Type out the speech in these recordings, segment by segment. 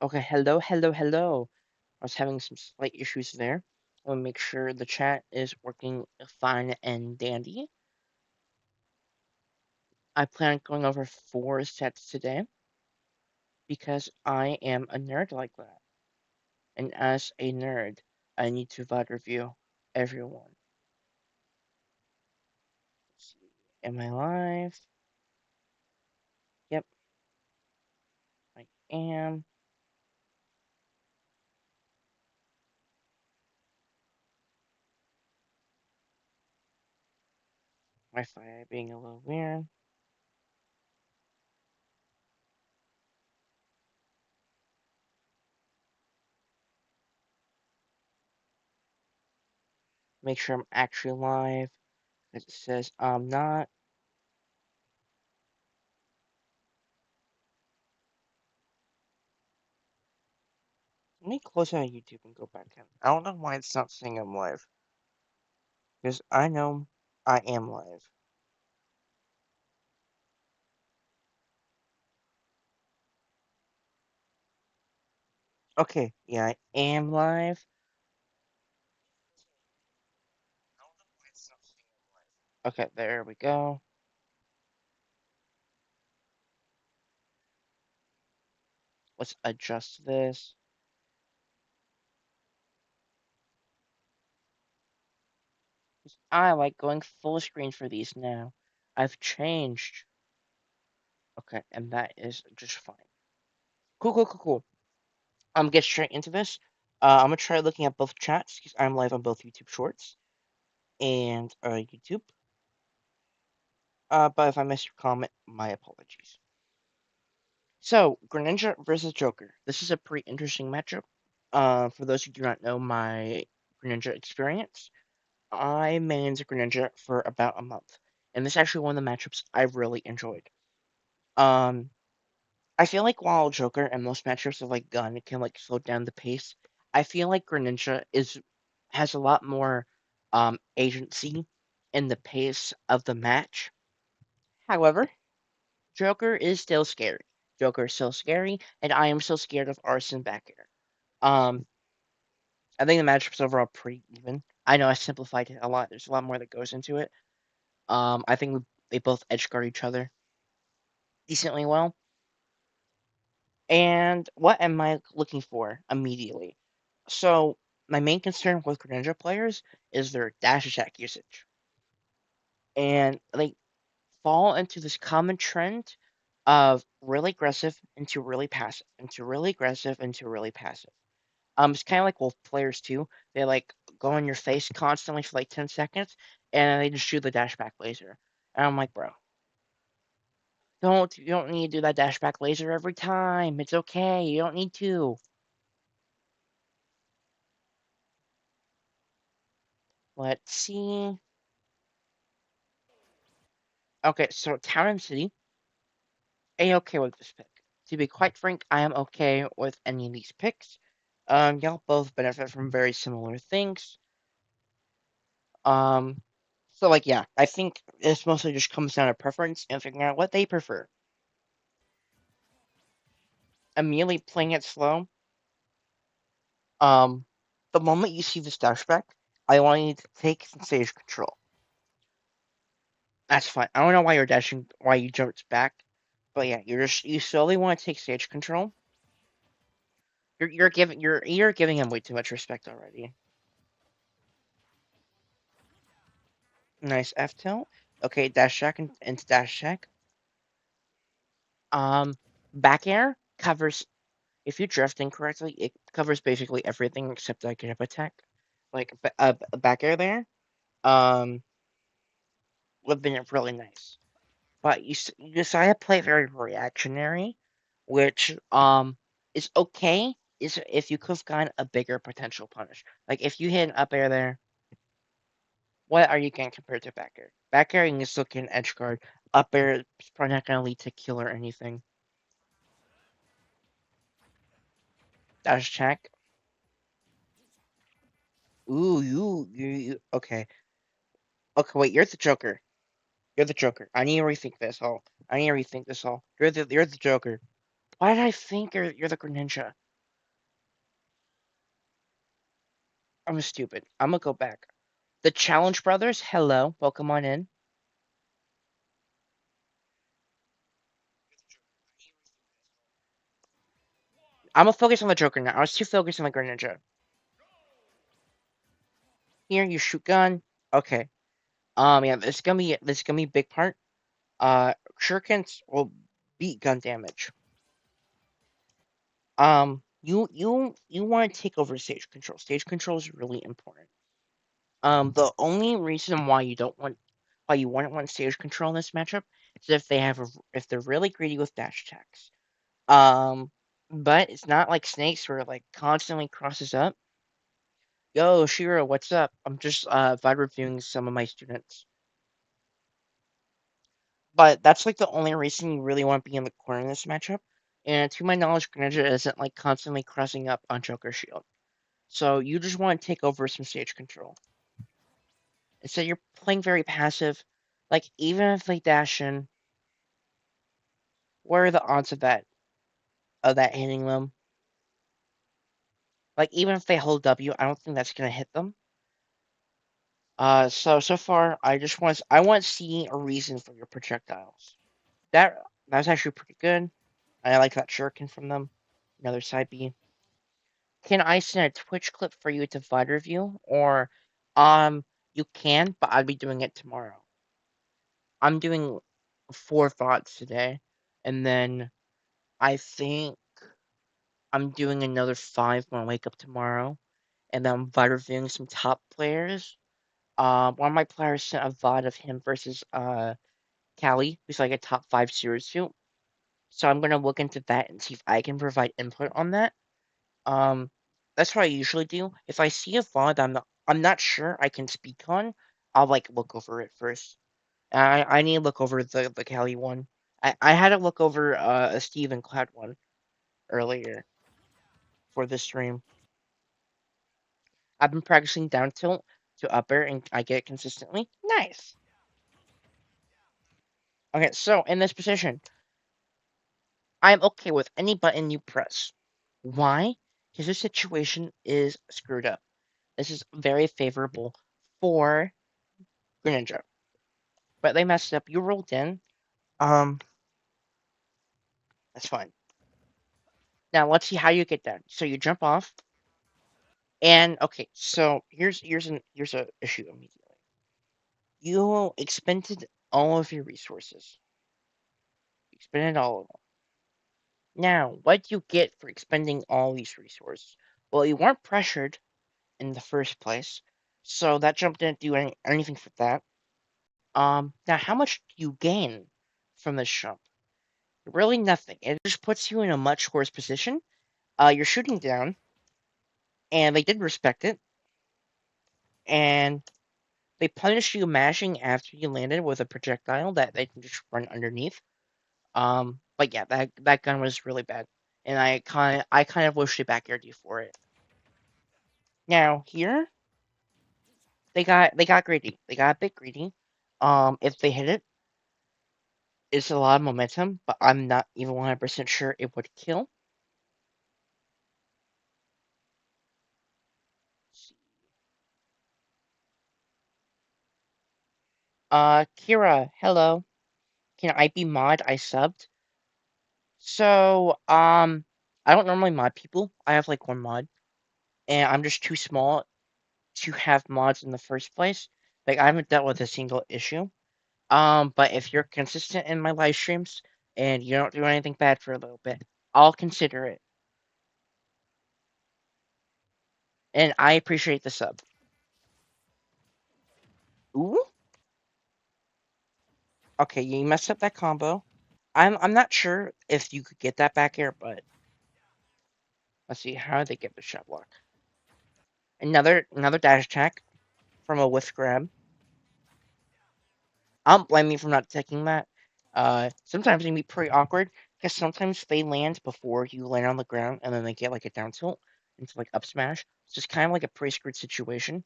Okay, hello. I was having some slight issues there. I'll make sure the chat is working fine and dandy. I plan on going over 4 sets today because I am a nerd like that. And as a nerd, I need to VOD review everyone. Let's see. Am I live? Yep, I am. Wi-Fi being a little weird. Make sure I'm actually live, because it says I'm not. Let me close out YouTube and go back in. I don't know why it's not saying I'm live. Because I know I am live. Okay, yeah, I am live. Okay, there we go. Let's adjust this. I like going full screen for these now. I've changed. Okay, and that is just fine. Cool. Get straight into this. I'm gonna try looking at both chats because I'm live on both YouTube Shorts and YouTube. But if I missed your comment, my apologies. So, Greninja versus Joker. This is a pretty interesting matchup. For those who do not know my Greninja experience, I managed Greninja for about a month, and this is actually one of the matchups I really enjoyed. Um, I feel like while Joker and most matchups of like Gun can like slow down the pace, I feel like Greninja has a lot more agency in the pace of the match. However, Joker is still scary. Joker is still scary, and I am still scared of Arson back here. Um, I think the matchup's overall pretty even. I know I simplified it a lot. There's a lot more that goes into it. I think they both edge guard each other decently well. And what am I looking for immediately? So my main concern with Greninja players is their dash attack usage, and they fall into this common trend of really aggressive into really passive, into really aggressive into really passive. It's kind of like wolf players too. They like go in your face constantly for like 10 seconds, and they just shoot the dash back laser. And I'm like, bro, you don't need to do that dash back laser every time. It's okay. You don't need to. Let's see. Okay, so town and city, a-okay with this pick. To be quite frank, I am okay with any of these picks. Y'all both benefit from very similar things. Um, so like yeah, I think this mostly just comes down to preference and figuring out what they prefer. Immediately playing it slow. Um, the moment you see this dash back, I want you to take stage control. That's fine. I don't know why you're dashing, why you jumped back, but yeah, you slowly want to take stage control. You're giving him way too much respect already. Nice F tilt. Okay, dash check into dash check. Um, back air covers if you drift incorrectly, it covers basically everything except like a attack. Like back air there. Um, would have been really nice. But you decide to play very reactionary, which is okay. Is if you could have gotten a bigger potential punish. Like if you hit an up air there, what are you getting compared to back air? Back air you can still get an edge guard. Up air is probably not gonna lead to kill or anything. Dash check. Ooh, okay. Okay, wait, you're the Joker. You're the Joker. I need to rethink this all. I need to rethink this all. You're the Joker. Why did I think you're the Greninja? I'm stupid. I'm gonna go back. The Challenge Brothers, hello, welcome on in. I'm gonna focus on the Joker now. I was too focused on the Greninja. Here, you shoot gun. Okay. Yeah, this is gonna be a big part. Shurikens will beat gun damage. You want to take over stage control. Stage control is really important. The only reason why you wouldn't want stage control in this matchup is if they're really greedy with dash attacks. Um, but it's not like Snakes where it like constantly crosses up. Yo, Shiro, what's up? I'm just VOD reviewing some of my students. But that's like the only reason you really want to be in the corner in this matchup. And to my knowledge, Greninja isn't like constantly crossing up on Joker Shield. So you just want to take over some stage control. Instead, you're playing very passive. Like even if they dash in, what are the odds of that hitting them? Like even if they hold W, I don't think that's gonna hit them. So far, I want to see a reason for your projectiles. That's actually pretty good. I like that shuriken from them. Another side B. Can I send a Twitch clip for you to VOD review? Or you can, but I'll be doing it tomorrow. I'm doing 4 VODs today, and then I think I'm doing another 5 when I wake up tomorrow, and then I'm VOD reviewing some top players. One of my players sent a VOD of him versus Callie, who's like a top 5 series suit. So I'm gonna look into that and see if I can provide input on that. Um, that's what I usually do. If I see a VOD I'm not sure I can speak on, I'll like look over it first. I need to look over the Cali one. I had to look over a Steve and Cloud one earlier for this stream. I've been practicing down tilt to upper and I get it consistently. Nice. Okay, so in this position, I'm okay with any button you press. Why? Because this situation is screwed up. This is very favorable for Greninja. But they messed up. You rolled in. Um, that's fine. Now let's see how you get that. So you jump off, and okay. So here's a issue immediately. You expended all of your resources. You expended all of them. Now, what do you get for expending all these resources? Well, you weren't pressured in the first place, so that jump didn't do anything for that. Now how much do you gain from this jump? Really nothing. It just puts you in a much worse position. You're shooting down, and they did respect it, and they punished you mashing after you landed with a projectile that they can just run underneath. But yeah, that gun was really bad, and I kind of wish they back aired you for it. Now here they got greedy. They got a bit greedy. If they hit it, it's a lot of momentum, but I'm not even 100% sure it would kill. Kira, hello. Can I be mod? I subbed. So, I don't normally mod people. I have like one mod, and I'm just too small to have mods in the first place. Like I haven't dealt with a single issue. But if you're consistent in my live streams and you don't do anything bad for a little bit, I'll consider it. And I appreciate the sub. Ooh, okay, you messed up that combo. I'm not sure if you could get that back air, but let's see how they get the shot block. Another dash attack from a whiff grab. I don't blame you for not taking that. Sometimes it can be pretty awkward because sometimes they land before you land on the ground and then they get like a down tilt into like up smash. It's just kind of like a pretty screwed situation.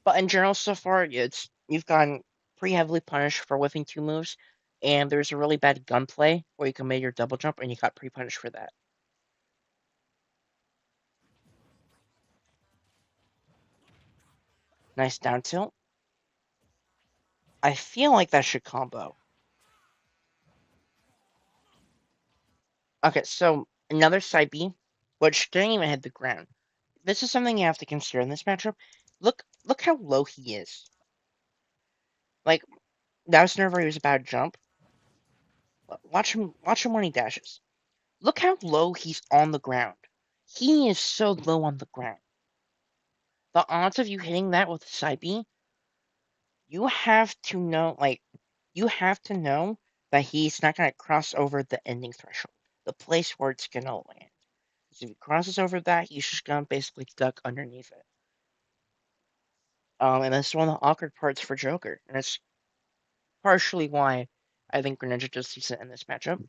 But in general, so far, you've gotten pretty heavily punished for whiffing 2 moves, and there's a really bad gunplay where you committed your double jump and you got pretty punished for that. Nice down tilt. I feel like that should combo. Okay, so another side B, which didn't even hit the ground. This is something you have to consider in this matchup. Look how low he is. Like, that was whenever he was about to jump. Watch him when he dashes. Look how low he's on the ground. He is so low on the ground. The odds of you hitting that with a side B, you have to know, you have to know that he's not going to cross over the ending threshold, the place where it's going to land. Because if he crosses over that, he's just going to basically duck underneath it. And that's one of the awkward parts for Joker, and it's partially why I think Greninja does decent in this matchup.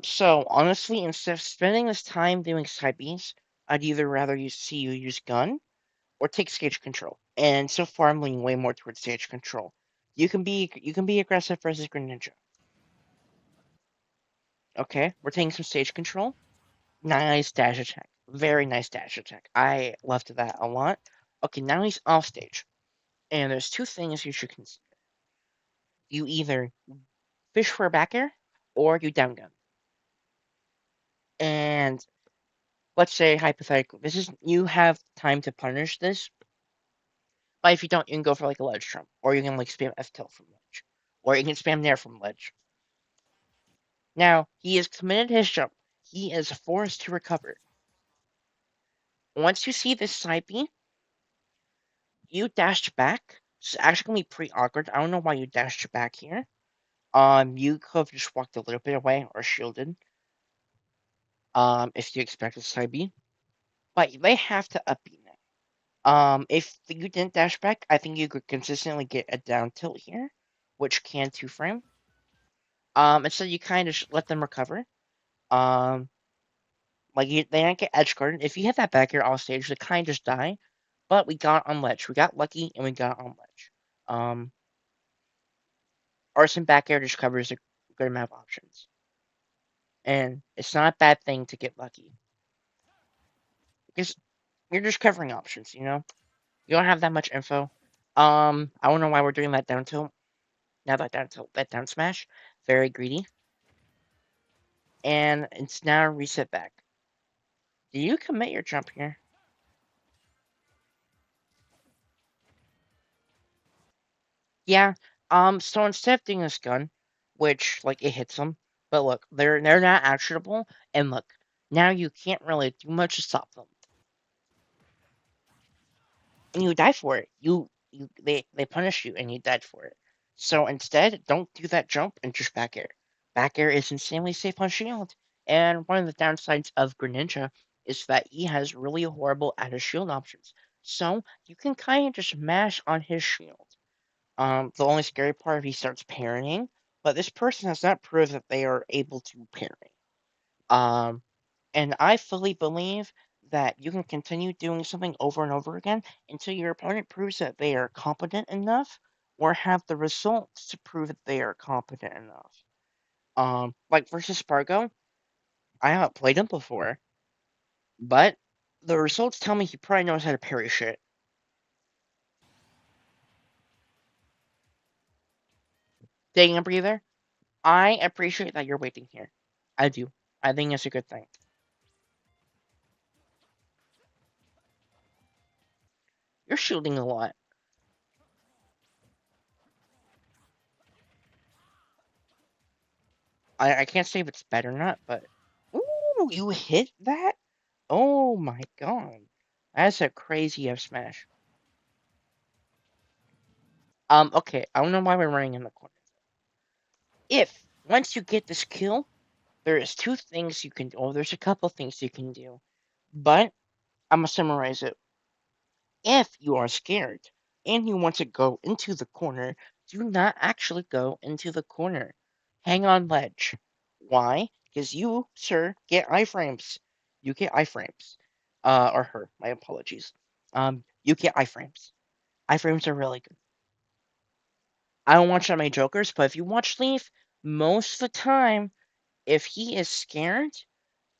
So honestly, instead of spending this time doing side Bs, I'd either rather see you use gun or take stage control. And so far, I'm leaning way more towards stage control. You can be aggressive versus Greninja. Okay, we're taking some stage control. Nice dash attack. Very nice dash attack. I loved that a lot. Okay, now he's off stage. And there's two things you should consider. You either fish for a back air or you down gun. And let's say hypothetically, this is you have time to punish this, but if you don't, you can go for like a ledge trump, or you can like spam F tilt from ledge, or you can spam nair from ledge. Now he has committed his jump. He is forced to recover. Once you see this side B, you dashed back. It's actually gonna be pretty awkward. I don't know why you dashed back here. You could have just walked a little bit away or shielded. If you expected side B, but they have to up B now. If you didn't dash back, I think you could consistently get a down tilt here, which can two frame. Instead you kind of let them recover. Um, they don't get edge guarded. If you hit that back air off stage, they kind of just die. But we got on ledge. We got lucky and we got on ledge. Arson back air just covers a good amount of options, and it's not a bad thing to get lucky because you're just covering options. You don't have that much info. I don't know why we're doing that down tilt. Now that down smash, very greedy. And it's now reset back. Do you commit your jump here? Yeah. So instead of doing this gun, which like it hits them, but look, they're not actionable, and look, now you can't really do much to stop them. And you die for it. They punish you and you died for it. So instead, don't do that jump and just back air. Back air is insanely safe on shield. And one of the downsides of Greninja is that he has really horrible out of shield options. So you can kind of just mash on his shield. The only scary part if he starts parrying, but this person has not proved that they are able to parry. Um, and I fully believe that you can continue doing something over and over again until your opponent proves that they are competent enough or have the results to prove that they are competent enough. Like versus Spargo, I haven't played him before, but the results tell me he probably knows how to parry shit. Taking a breather, I appreciate that you're waiting here. I do. I think it's a good thing. You're shooting a lot. I can't say if it's better or not, but ooh, you hit that? Oh my god. That's a crazy F smash. Okay, I don't know why we're running in the corner. If once you get this kill, there is two things you can do. Oh, there's a couple things you can do. But I'm gonna summarize it. If you are scared and you want to go into the corner, do not actually go into the corner. Hang on ledge. Why? Because you, sir, get iframes. You get iframes. Or her. My apologies. You get iframes. Iframes are really good. I don't watch that many Jokers, but if you watch Leaf, most of the time, if he is scared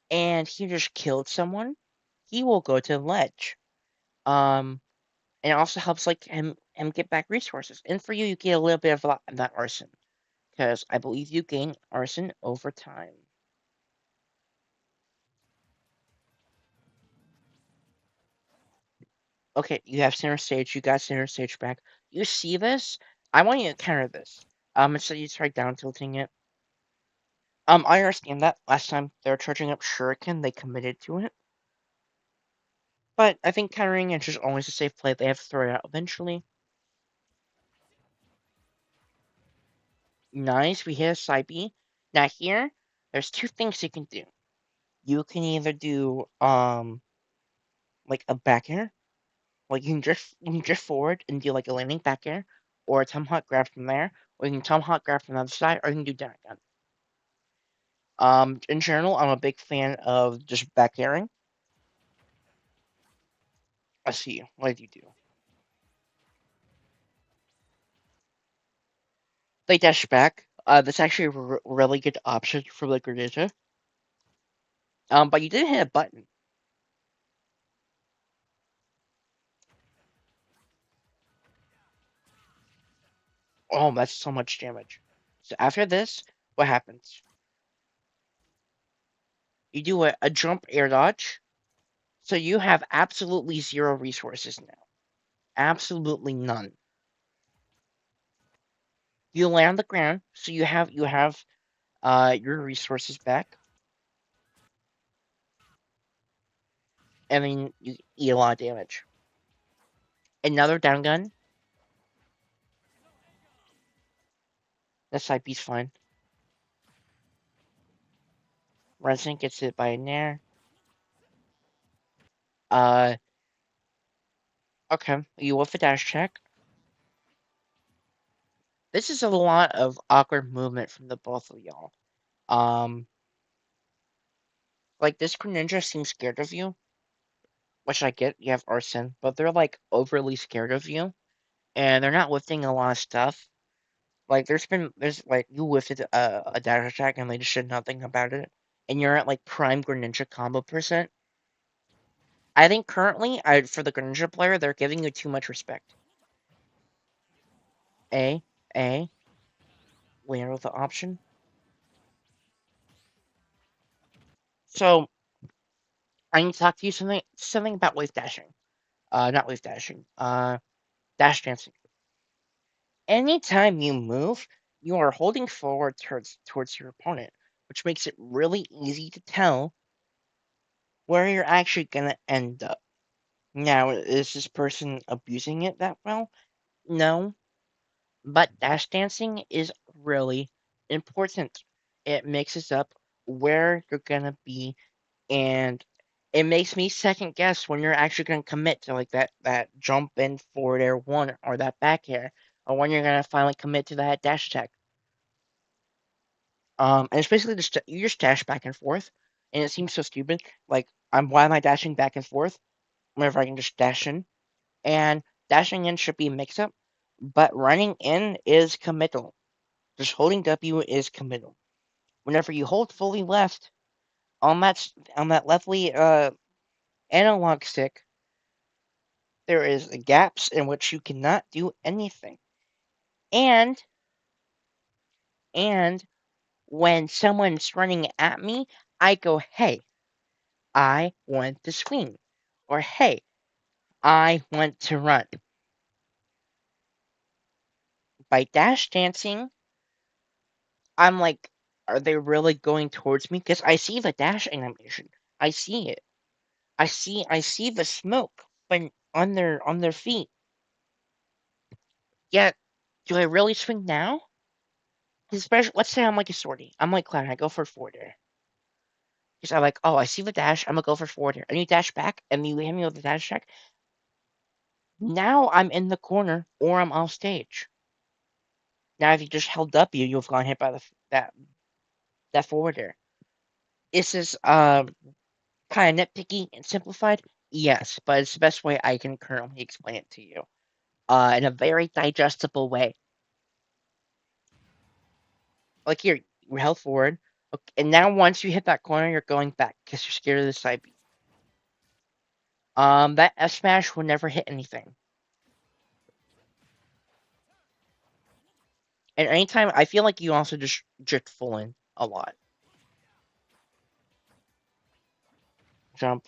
and he just killed someone, he will go to the ledge. Um, And it also helps like him get back resources. And for you, you get a little bit of that arson because I believe you gain arson over time. Okay, you have center stage. You got center stage back. You see this? I want you to counter this. Instead you try down tilting it. I understand that. Last time they were charging up Shuriken, they committed to it. But I think countering is just always a safe play. They have to throw it out eventually. Nice, we hit a side B. Now here, there's two things you can do. You can either do like a back air, like you can drift forward and do like a landing back air, or a tomahawk grab from there, or you can tomahawk grab from the other side, or you can do down gun. In general, I'm a big fan of just back airing. I see. What did you do? They dash back. That's actually a really good option for the Greninja. But you did hit a button. Oh, that's so much damage. So after this, what happens? You do a jump air dodge. So you have absolutely zero resources now. Absolutely none. You land on the ground, so you have your resources back, and then you eat a lot of damage. Another down gun. That side B's fine. Resident gets hit by a nair. Uh, okay. You with a dash check. This is a lot of awkward movement from the both of y'all. Um, like this Greninja seems scared of you, which I get. You have Arson, but they're like overly scared of you, and they're not lifting a lot of stuff. Like there's like you lifted a dash attack and they just did nothing about it, and you're at like prime Greninja combo percent. I think currently, for the Greninja player, they're giving you too much respect. A A Winner with the option. So I need to talk to you something about wave dashing. Not wave dashing. Dash dancing. Anytime you move, you are holding forward towards your opponent, which makes it really easy to tell where you're actually gonna end up. Now, is this person abusing it that well? No, but dash dancing is really important. It mixes up where you're gonna be, and it makes me second guess when you're actually gonna commit to like that jump in forward air one or that back air, or when you're gonna finally commit to that dash attack. And it's basically just you just dash back and forth, and it seems so stupid. Like why am I dashing back and forth whenever I can just dash in? And dashing in should be a mix up, but running in is committal. Just holding W is committal. Whenever you hold fully left on that leftly analog stick, there is gaps in which you cannot do anything. And and when someone's running at me, I go, "Hey, I want to swing," or "Hey, I want to run." By dash dancing, I'm like, are they really going towards me? Because I see the dash animation. I see it. I see the smoke, but on their feet. Yet, do I really swing now? Especially, let's say I'm like a sortie. I'm like Cloud. I go for a forwarder. Because I'm like, oh, I see the dash. I'm gonna go for forwarder. And you dash back, and you hit me with the dash check. Now I'm in the corner, or I'm off stage. Now, if you just held W, you've gone hit by that forwarder. Is this kind of nitpicky and simplified? Yes, but it's the best way I can currently explain it to you. In a very digestible way. Like here, you held forward, okay, and now once you hit that corner, you're going back because you're scared of the side B. That F smash will never hit anything. And anytime, I feel like you also just drift full in a lot. Jump.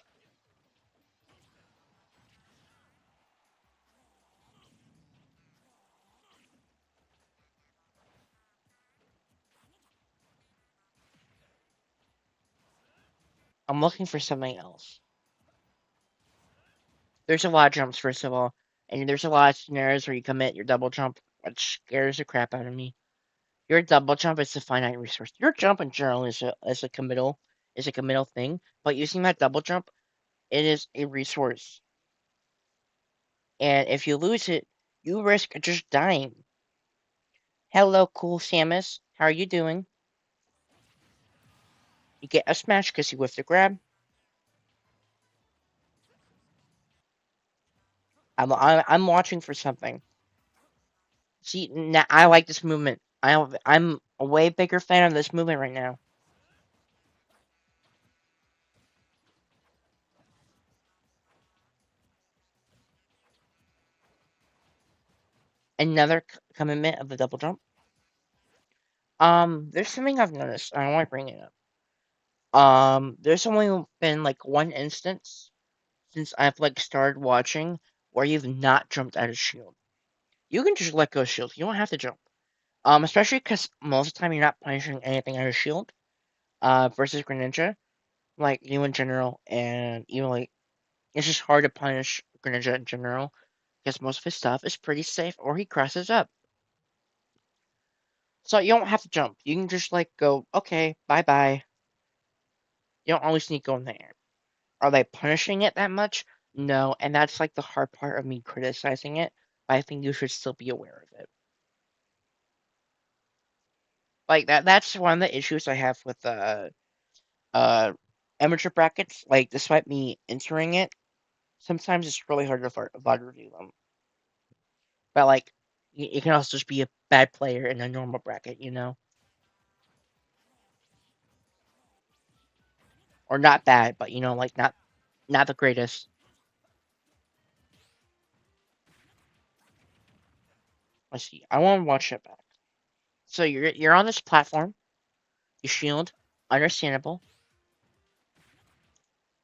I'm looking for something else. There's a lot of jumps, first of all, and there's a lot of scenarios where you commit your double jump, which scares the crap out of me. Your double jump is a finite resource. Your jump in general is a committal thing, but using that double jump, it is a resource. And if you lose it, you risk just dying. Hello, cool Samus. How are you doing? You get a smash because you whiffed a grab. I'm watching for something. See, now I like this movement. I'm a way bigger fan of this movement right now. Another commitment of the double jump. There's something I've noticed. I want to bring it up. There's only been like one instance since I've like started watching where you've not jumped out of shield. You can just let go of shield. You don't have to jump. Especially because most of the time you're not punishing anything out of shield. Versus Greninja, like you in general, and even like it's just hard to punish Greninja in general because most of his stuff is pretty safe or he crosses up. So you don't have to jump. You can just like go, okay, bye bye. You don't always need to go in the air. Are they punishing it that much? No, and that's like the hard part of me criticizing it. But I think you should still be aware of it. Like that's one of the issues I have with uh amateur brackets. Like despite me entering it, sometimes it's really hard to VOD review them. But like you can also just be a bad player in a normal bracket, or not bad, but like not the greatest. Let's see. I want to watch it back. So you're on this platform. You shield, understandable.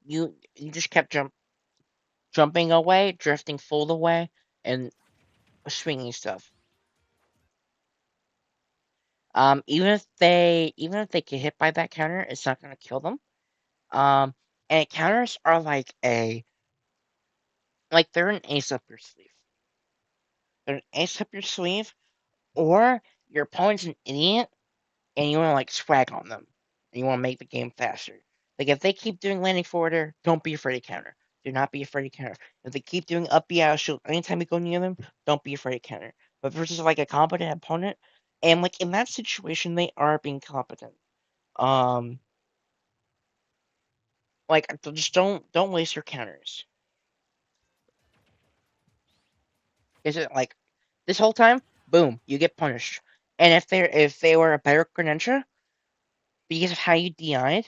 You just kept jumping away, drifting full away, and swinging stuff. Even if they get hit by that counter, it's not gonna kill them. Um, and counters are like they're an ace up your sleeve. They're an ace up your sleeve, or your opponent's an idiot and you want to like swag on them and you want to make the game faster. Like if they keep doing landing forward air, don't be afraid to counter. Do not be afraid to counter. If they keep doing up B out shield, anytime you go near them, don't be afraid to counter. But versus like a competent opponent, and like in that situation, they are being competent. Um, like just don't waste your counters. Is it like this whole time? Boom, you get punished. And if they were a better Greninja because of how you DI'd,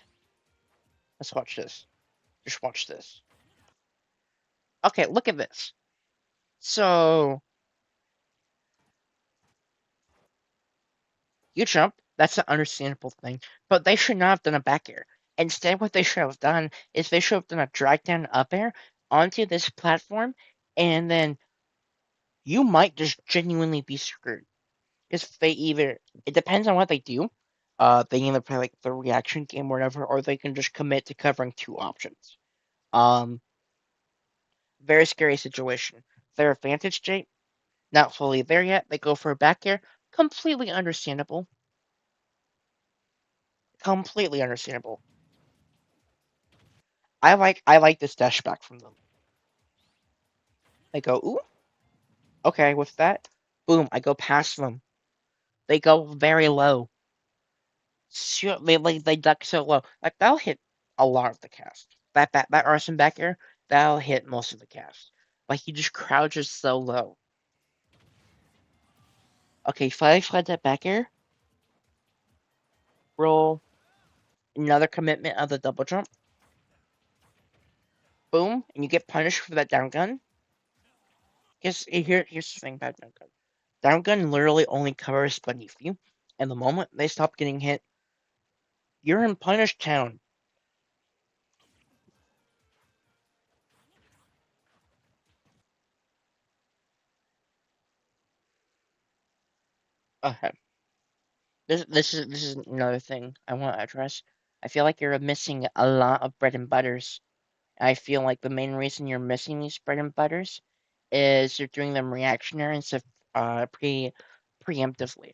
let's watch this. Just watch this. Okay, look at this. So you jump. That's an understandable thing. But they should not have done a back air. Instead, what they should have done is they should have done a drag down up air onto this platform, and then you might just genuinely be screwed. Because it depends on what they do. They either play like the reaction game or whatever, or they can just commit to covering two options. Um, very scary situation. Their advantage Jake, not fully there yet. They go for a back air. Completely understandable. Completely understandable. I like this dash back from them. They go, ooh, okay, with that, boom, I go past them. They go very low. Sure, they duck so low. Like that'll hit a lot of the cast. That arson back air, that'll hit most of the cast. Like he just crouches so low. Okay, fled that back air. Roll another commitment of the double jump. Boom, and you get punished for that down gun. Here's the thing about down gun. Down gun literally only covers beneath you, and the moment they stop getting hit, you're in Punish Town. Okay, this is another thing I want to address. I feel like you're missing a lot of bread and butters. I feel like the main reason you're missing these bread and butters is you're doing them reactionary instead of preemptively.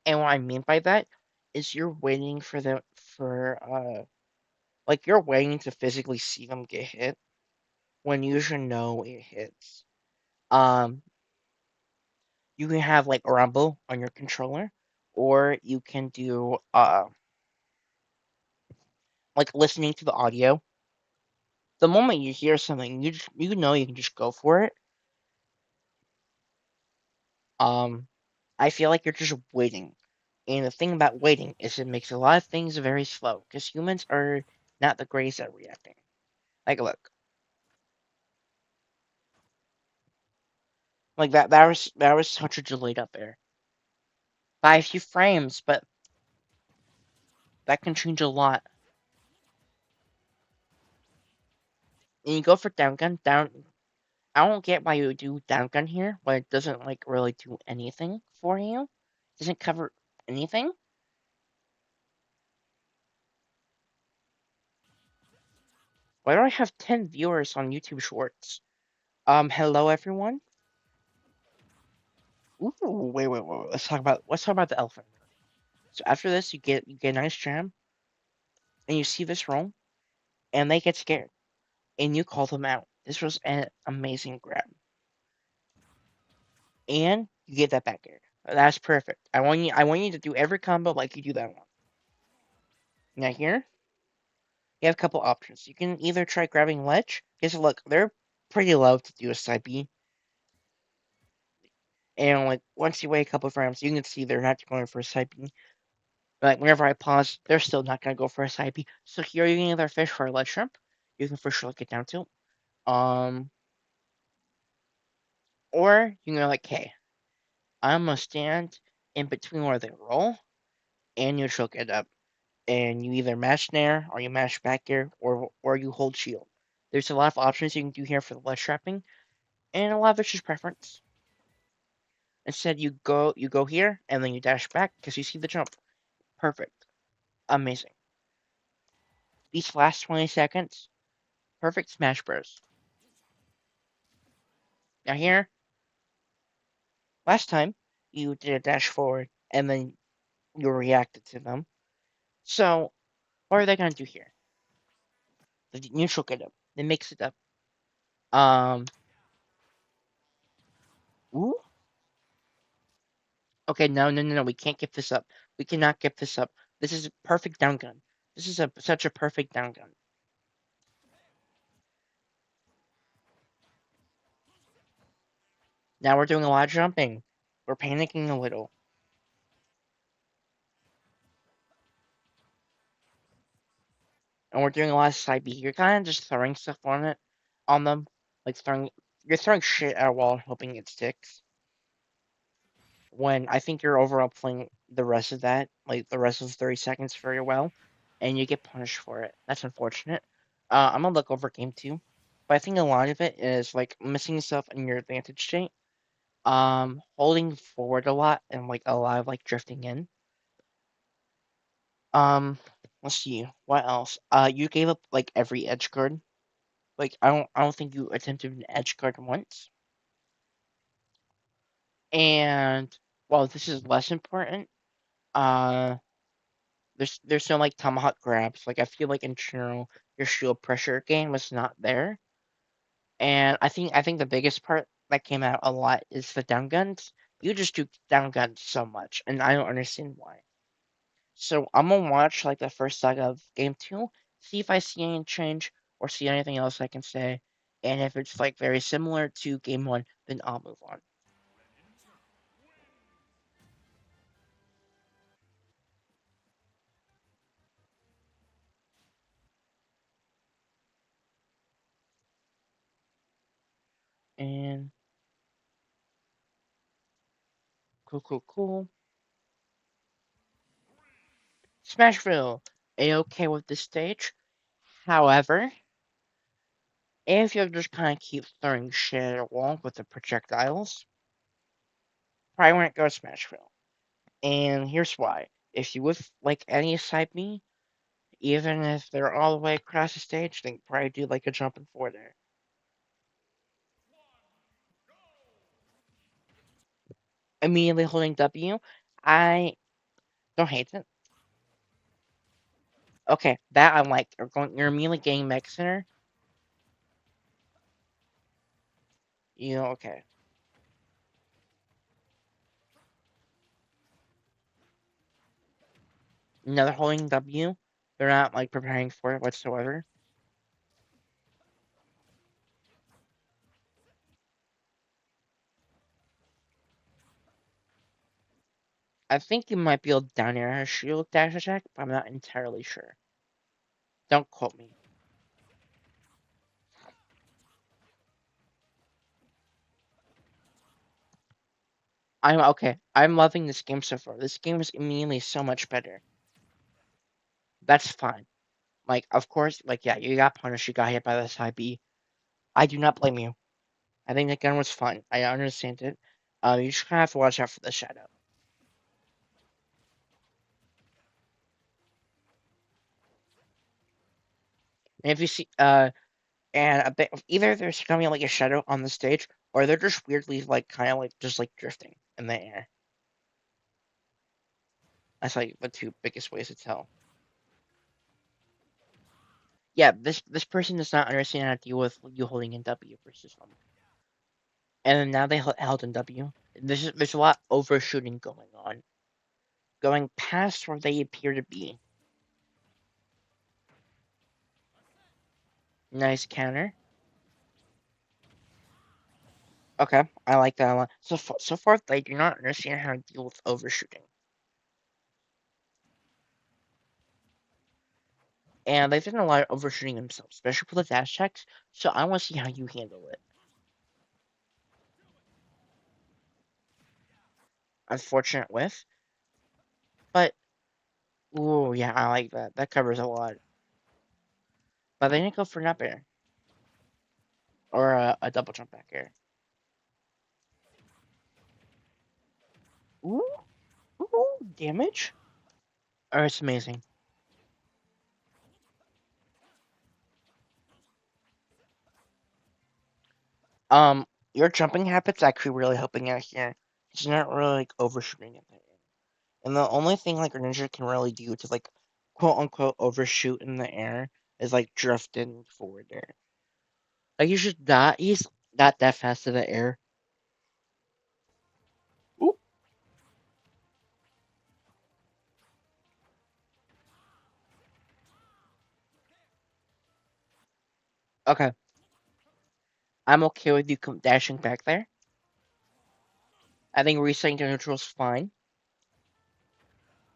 And what I mean by that is you're waiting for them for like you're waiting to physically see them get hit when you should know it hits. Um, you can have like a rumble on your controller, or you can do like listening to the audio. The moment you hear something, you know you can just go for it. Um, I feel like you're just waiting. And the thing about waiting is it makes a lot of things very slow because humans are not the greatest at reacting. Like, look, like that was such a delayed up there by a few frames, but that can change a lot. And you go for down gun, down. I don't get why you would do down gun here, but it doesn't like really do anything for you. It doesn't cover anything. Why do I have 10 viewers on YouTube Shorts? Hello everyone. Ooh, wait. Let's talk about the elephant. So after this, you get a nice jam, and you see this roll, and they get scared, and you call them out. This was an amazing grab, and you get that back air. That's perfect. I want you to do every combo like you do that one. Now here, you have a couple options. You can either try grabbing ledge, because look, they're pretty low to do a side B, and like once you wait a couple frames, you can see they're not going for a side B. Like whenever I pause, they're still not gonna go for a side B. So here you can either fish for a ledge shrimp, you can for sure get down to, um, or you can go like, hey, I'm gonna stand in between where they roll and neutral get up, and you either mash snare or you mash back air or you hold shield. There's a lot of options you can do here for the ledge trapping, and a lot of it's just preference. Instead, you go here and then you dash back because you see the jump. Perfect, amazing. These last 20 seconds, perfect smash bros. Now here, last time you did a dash forward and then you reacted to them. So what are they gonna do here? The neutral get up. They mix it up. Um, ooh. Okay, no. We can't get this up. We cannot get this up. This is a perfect down gun. This is such a perfect down gun. Now we're doing a lot of jumping. We're panicking a little, and we're doing a lot of side B. You're kind of just throwing stuff on them, like throwing. You're throwing shit at a wall, hoping it sticks. When I think you're overall playing the rest of that, like the rest of the 30 seconds, very well, and you get punished for it. That's unfortunate. I'm gonna look over game two, but I think a lot of it is like missing stuff in your advantage state, holding forward a lot and like a lot of like drifting in. Um, let's see what else. You gave up like every edge guard. Like I don't think you attempted an edge guard once. And while this is less important, uh, there's no like tomahawk grabs. Like I feel like in general, your shield pressure game was not there. And I think the biggest part that came out a lot is the down guns. You just do down guns so much, and I don't understand why. So I'm gonna watch like the first saga of game two, see if I see any change or see anything else I can say. And if it's like very similar to game one, then I'll move on. And Cool, cool, cool. Smashville. A-okay with this stage. However, if you just kind of keep throwing shit along with the projectiles, probably wouldn't go Smashville. And here's why. If you would like any side B, even if they're all the way across the stage, they probably do like a jumping forward there. Immediately holding W, I don't hate it. Okay, that I like. You're immediately getting Mech Center. You know, okay. Another holding W. They're not like preparing for it whatsoever. I think you might be able to down air a shield dash attack, but I'm not entirely sure. Don't quote me. I'm okay. I'm loving this game so far. This game is immediately so much better. That's fine. Like, of course, like, yeah, you got punished. You got hit by the side B. I do not blame you. I think that gun was fun. I understand it. You just kind of have to watch out for the shadow. And if you see, and a bit, either there's gonna be like a shadow on the stage, or they're just weirdly like kind of like just like drifting in the air. That's like the two biggest ways to tell. Yeah, this person does not understand how to deal with you holding in W versus them. And then now they held in W. There's a lot overshooting going on, going past where they appear to be. Nice counter. Okay, I like that a lot. So far, they do not understand how to deal with overshooting, and they've done a lot of overshooting themselves, especially for the dash checks. So I want to see how you handle it. Unfortunate with, but ooh, yeah, I like that. That covers a lot. But they didn't go for an up air or a double jump back air. Ooh, ooh, damage. Oh, it's amazing. Um, your jumping habits actually really helping out here. It's not really like overshooting it. And the only thing like a ninja can really do to like quote unquote overshoot in the air is like drifting forward there. Like he's not that fast in the air. Ooh. Okay. I'm okay with you dashing back there. I think resetting to neutral is fine.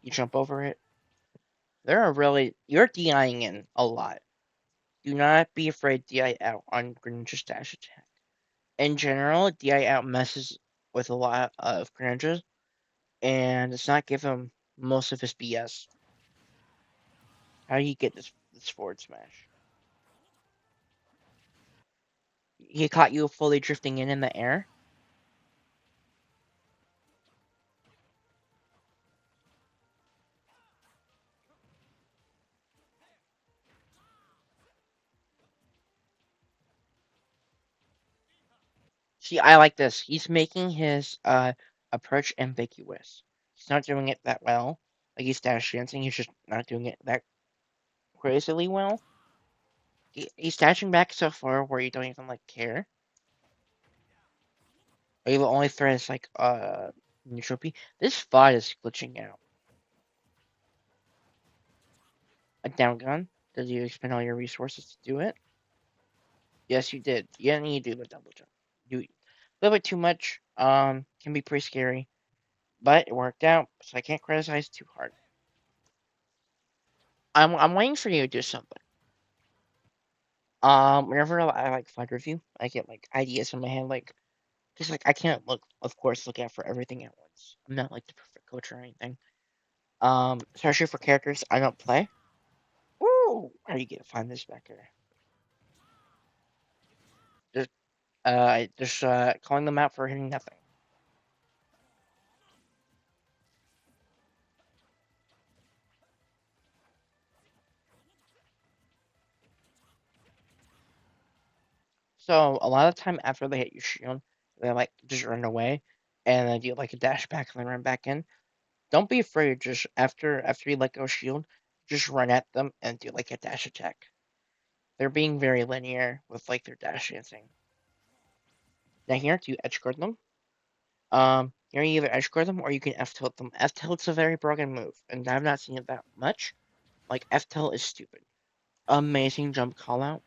You jump over it. There are really you're DIing in a lot. Do not be afraid to DI out on Greninja's dash attack. In general, DI out messes with a lot of Greninjas and does not give him most of his BS. How do you get this forward smash? He caught you fully drifting in the air. See, I like this. He's making his approach ambiguous. He's not doing it that well. Like he's dash dancing, he's just not doing it that crazily well. He's dashing back so far where you don't even like care. Or the only threat is like neutral P. This VOD is glitching out. A down gun. Did you expend all your resources to do it? Yes, you did. You didn't need to do the double jump. You a little bit too much. Can be pretty scary, but it worked out, so I can't criticize too hard. I'm waiting for you to do something. Whenever I like fight review, I get like ideas in my head, like Just like I can't look, of course, look out for everything at once. I'm not like the perfect coach or anything. Especially for characters I don't play. Ooh, how are you gonna find this back here? Just calling them out for hitting nothing. So a lot of time after they hit your shield, they like just run away, and then do like a dash back and then run back in. Don't be afraid. Just after you let go shield, just run at them and do like a dash attack. They're being very linear with like their dash dancing. Now here to edge guard them. Here you either edge guard them or you can F tilt them. F tilt's a very broken move, and I've not seen it that much. Like F tilt is stupid. Amazing jump call out.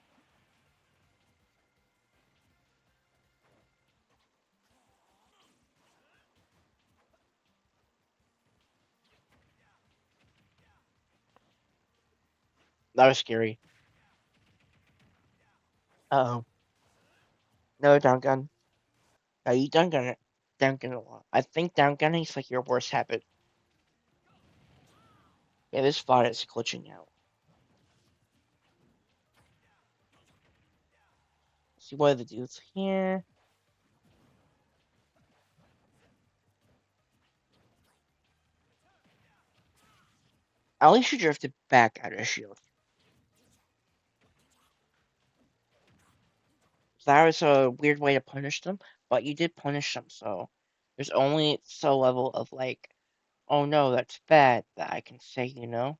That was scary. Uh oh. No down gun. No, you down gun it. Down gun a lot. I think down gunning is like your worst habit. Yeah, this VOD is glitching out. See what the dudes here. At least you drifted back out of shield. So that was a weird way to punish them, but you did punish them, so there's only so level of like, oh no, that's bad that I can say, you know?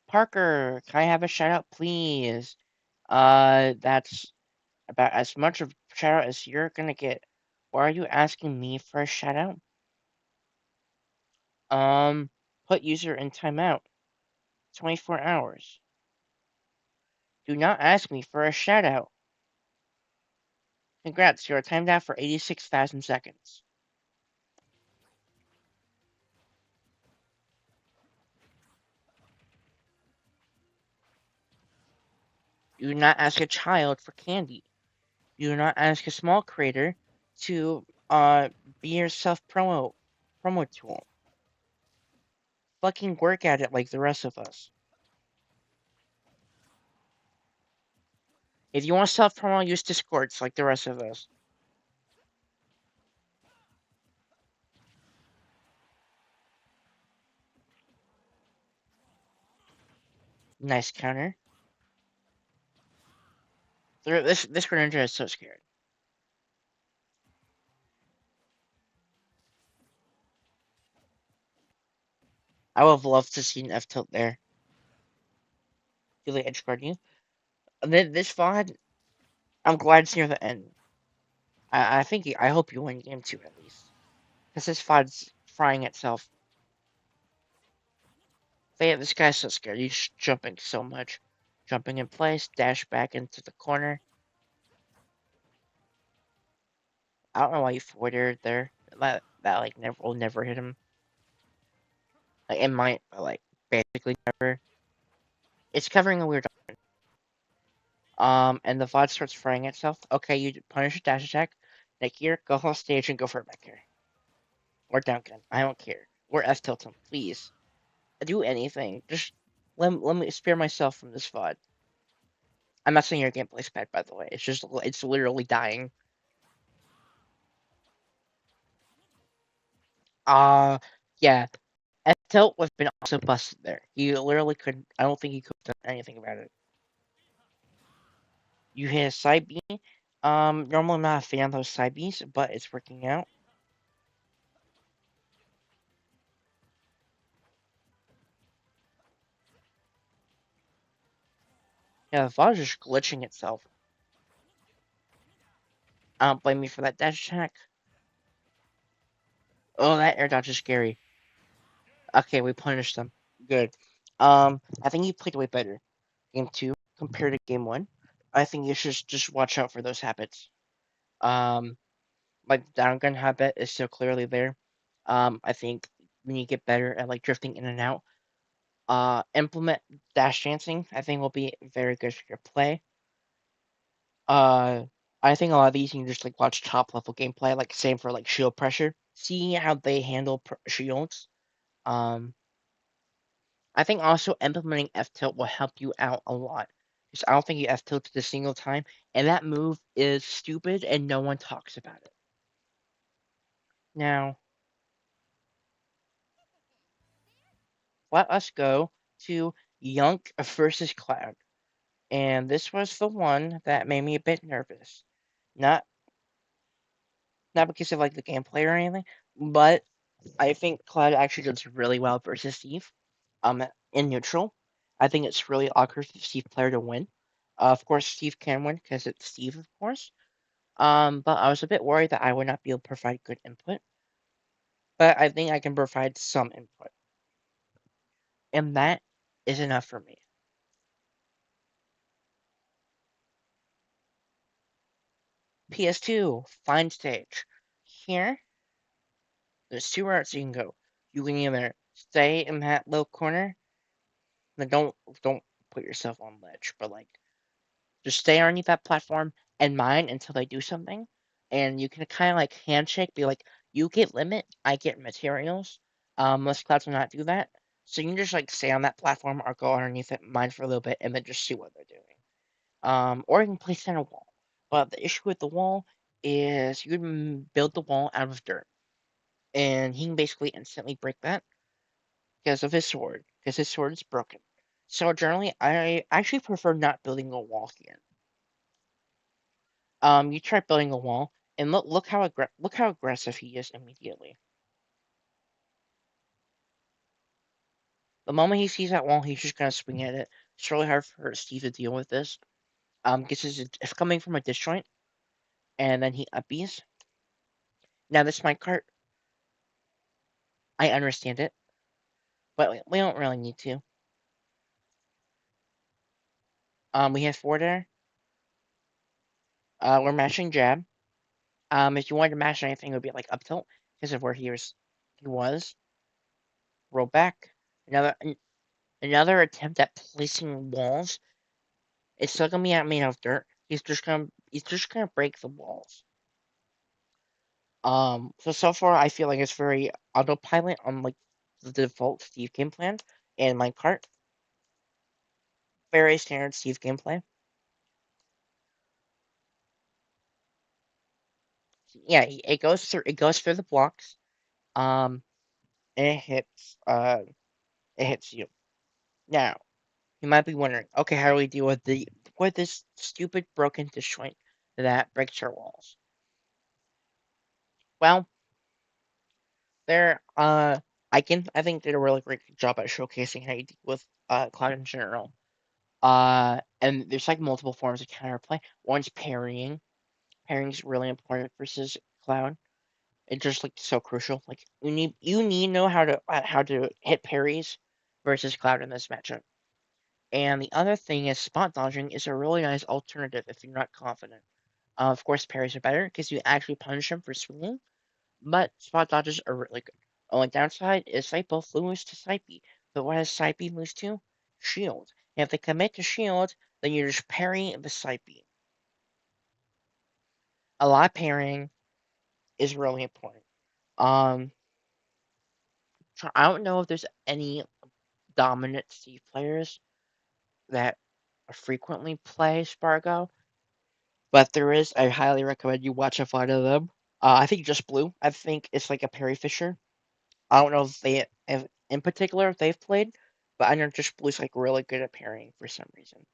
Parker, can I have a shout out, please? That's about as much of a shout out as you're gonna get. Why are you asking me for a shout out? Um, put user in timeout. 24 hours. Do not ask me for a shout out. Congrats, you are timed out for 86,000 seconds. Do not ask a child for candy. Do not ask a small creator to be your self promo tool. Fucking work at it like the rest of us. If you want self promo, use Discords like the rest of us. Nice counter. This Greninja is so scared. I would have loved to see an F tilt there. Do they edge guard you? This VOD, I'm glad it's near the end. I think I hope you win game 2 at least. Because this VOD's frying itself. But yeah, this guy's so scared. He's jumping so much. Jumping in place, dash back into the corner. I don't know why you forwarded there. That like never will never hit him. Like it might, but like basically never. It's covering a weird. And the VOD starts frying itself. Okay, you punish a dash attack. Like here, go off stage and go for it back here. Or down gun. I don't care. Or F tilt him, please. Do anything. Just let me spare myself from this VOD. I'm not saying your gameplay's bad, by the way. It's just it's literally dying. Yeah. F tilt was been also busted there. You literally couldn't. I don't think you could have done anything about it. You hit a side B. Normally I'm not a fan of those side Bs, but it's working out. Yeah, the VOD is just glitching itself. I don't blame me for that dash attack. Oh, that air dodge is scary. Okay, we punished them. Good. I think you played way better game 2 compared to game 1. I think you should just watch out for those habits. Um, like the down gun habit is so clearly there. I think when you get better at like drifting in and out, implement dash dancing. I think will be very good for your play. Uh, I think a lot of these you can just like watch top level gameplay, like same for like shield pressure. See how they handle shields. Um, I think also implementing F tilt will help you out a lot. Because I don't think you F tilted a single time, and that move is stupid and no one talks about it. Now, let us go to Yunk versus Cloud. And this was the one that made me a bit nervous. Not not because of like the gameplay or anything, but I think Cloud actually does really well versus Steve. In neutral, I think it's really awkward for Steve player to win. Of course, Steve can win because it's Steve, of course. But I was a bit worried that I would not be able to provide good input. But I think I can provide some input, and that is enough for me. PS2, find stage. Here, there's two routes you can go. You can either stay in that little corner, then don't put yourself on ledge, but like just stay underneath that platform and mine until they do something. And you can kind of like handshake, be like, you get limit, I get materials. Most clouds will not do that. So you can just like stay on that platform or go underneath it, mine for a little bit, and then just see what they're doing. Or you can place it on a wall. But the issue with the wall is you can build the wall out of dirt. And he can basically instantly break that because his sword is broken. So generally, I actually prefer not building a wall here. You try building a wall, and look how aggressive he is immediately. The moment he sees that wall, he's just gonna swing at it. It's really hard for Steve to deal with this. Because it's coming from a disjoint, and then he uppies. Now this minecart, I understand it, but we don't really need to. We have four there. We're mashing jab. If you wanted to mash anything, it would be like up tilt because of where he was. Roll back. Another another attempt at placing walls. It's still gonna be made of dirt. He's just gonna break the walls. So far I feel like it's very autopilot on like the default Steve game plan and my cart. Very standard Steve gameplay. Yeah, it goes through the blocks. Um, and it hits you. Now you might be wondering, okay, how do we deal with this stupid broken disjoint that breaks our walls? Well, They're I think did a really great job at showcasing how you deal with Cloud in general. And there's like multiple forms of counterplay. One's parrying. Parrying is really important versus Cloud. It's just like so crucial. Like you need to know how to hit parries versus Cloud in this matchup. And the other thing is spot dodging is a really nice alternative if you're not confident. Of course, parries are better because you actually punish them for swinging, but spot dodges are really good. Only downside is they both lose to side B. But what does side B lose to? Shield. And if they commit to shield, then you're just parrying the side B. A lot of parrying is really important. Um, I don't know if there's any dominant Steve players that frequently play Spargo, but there is. I highly recommend you watch a fight of them. I think just Blue. I think it's like a parry fisher. I don't know if in particular if they've played, but I know just Blue's like really good at parrying for some reason.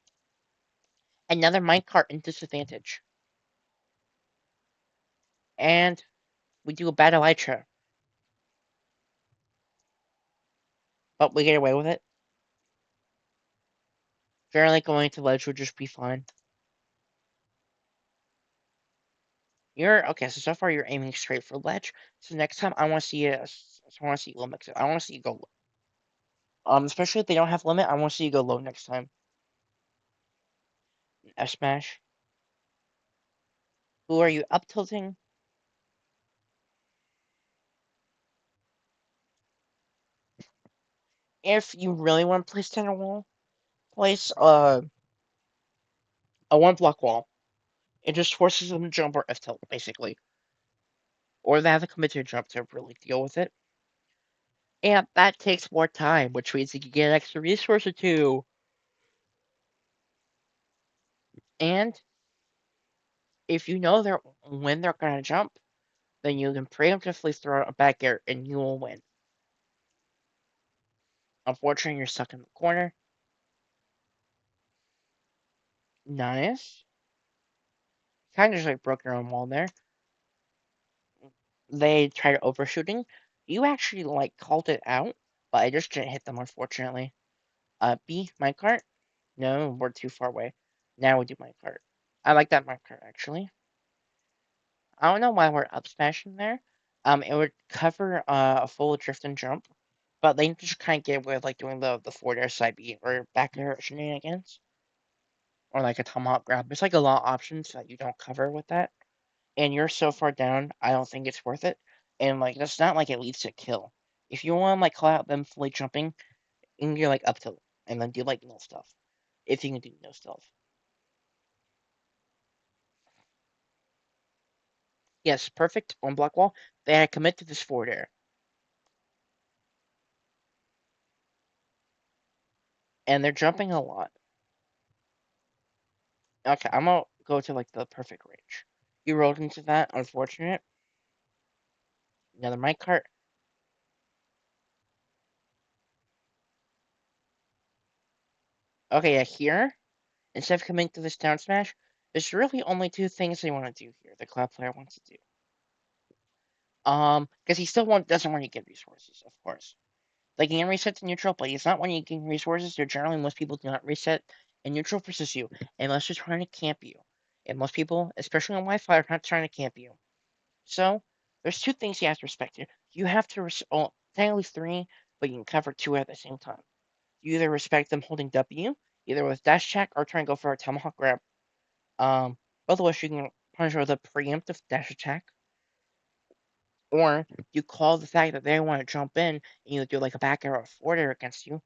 Another minecart in disadvantage, and we do a bad elytra, but we get away with it. Generally, going to ledge would just be fine. You're okay. So far you're aiming straight for ledge. So next time I want to see I want to see you low mix it. I want to see you go low. Especially if they don't have limit, I want to see you go low next time. F smash. Who are you up tilting? If you really want to place center wall, place a one block wall. It just forces them to jump or F-tilt, basically. Or they have to commit to a jump to really deal with it. And that takes more time, which means you can get an extra resource or two. And if you know when they're gonna jump, then you can preemptively throw a back air and you will win. Unfortunately, you're stuck in the corner. Nice. Kind of just like broke your own wall there. They tried overshooting. You actually like called it out, but I just didn't hit them unfortunately. B, minecart? No, we're too far away. Now we do minecart. I like that minecart actually. I don't know why we're up smashing there. It would cover a full drift and jump, but they just kind of get away with like doing the forward air side B or back air shenanigans, or like a tomahawk grab. There's like a lot of options that you don't cover with that, and you're so far down. I don't think it's worth it. And like that's not like it leads to kill. If you want to like call out them fully jumping, you can get like up to and then do like no stuff. If you can do no stuff. Yes, perfect on block wall. They had commit to this forward air, and they're jumping a lot. Okay, I'm gonna go to like the perfect range. You rolled into that, unfortunate. Another mic cart. Okay, yeah, here, instead of coming to this down smash, there's really only two things they want to do here, the cloud player wants to do. Because he still doesn't want to get resources, of course. Like he can reset to neutral, but he's not when you gain resources. So generally, most people do not reset in neutral versus you, unless they're trying to camp you. And most people, especially on Wi-Fi, are not trying to camp you. So there's two things you have to respect here. You have to technically three, but you can cover two at the same time. You either respect them holding W, either with dash check or try and go for a tomahawk grab. Both of which you can punish with a preemptive dash attack, or you call the fact that they want to jump in and you do like a back air or a forward air against you,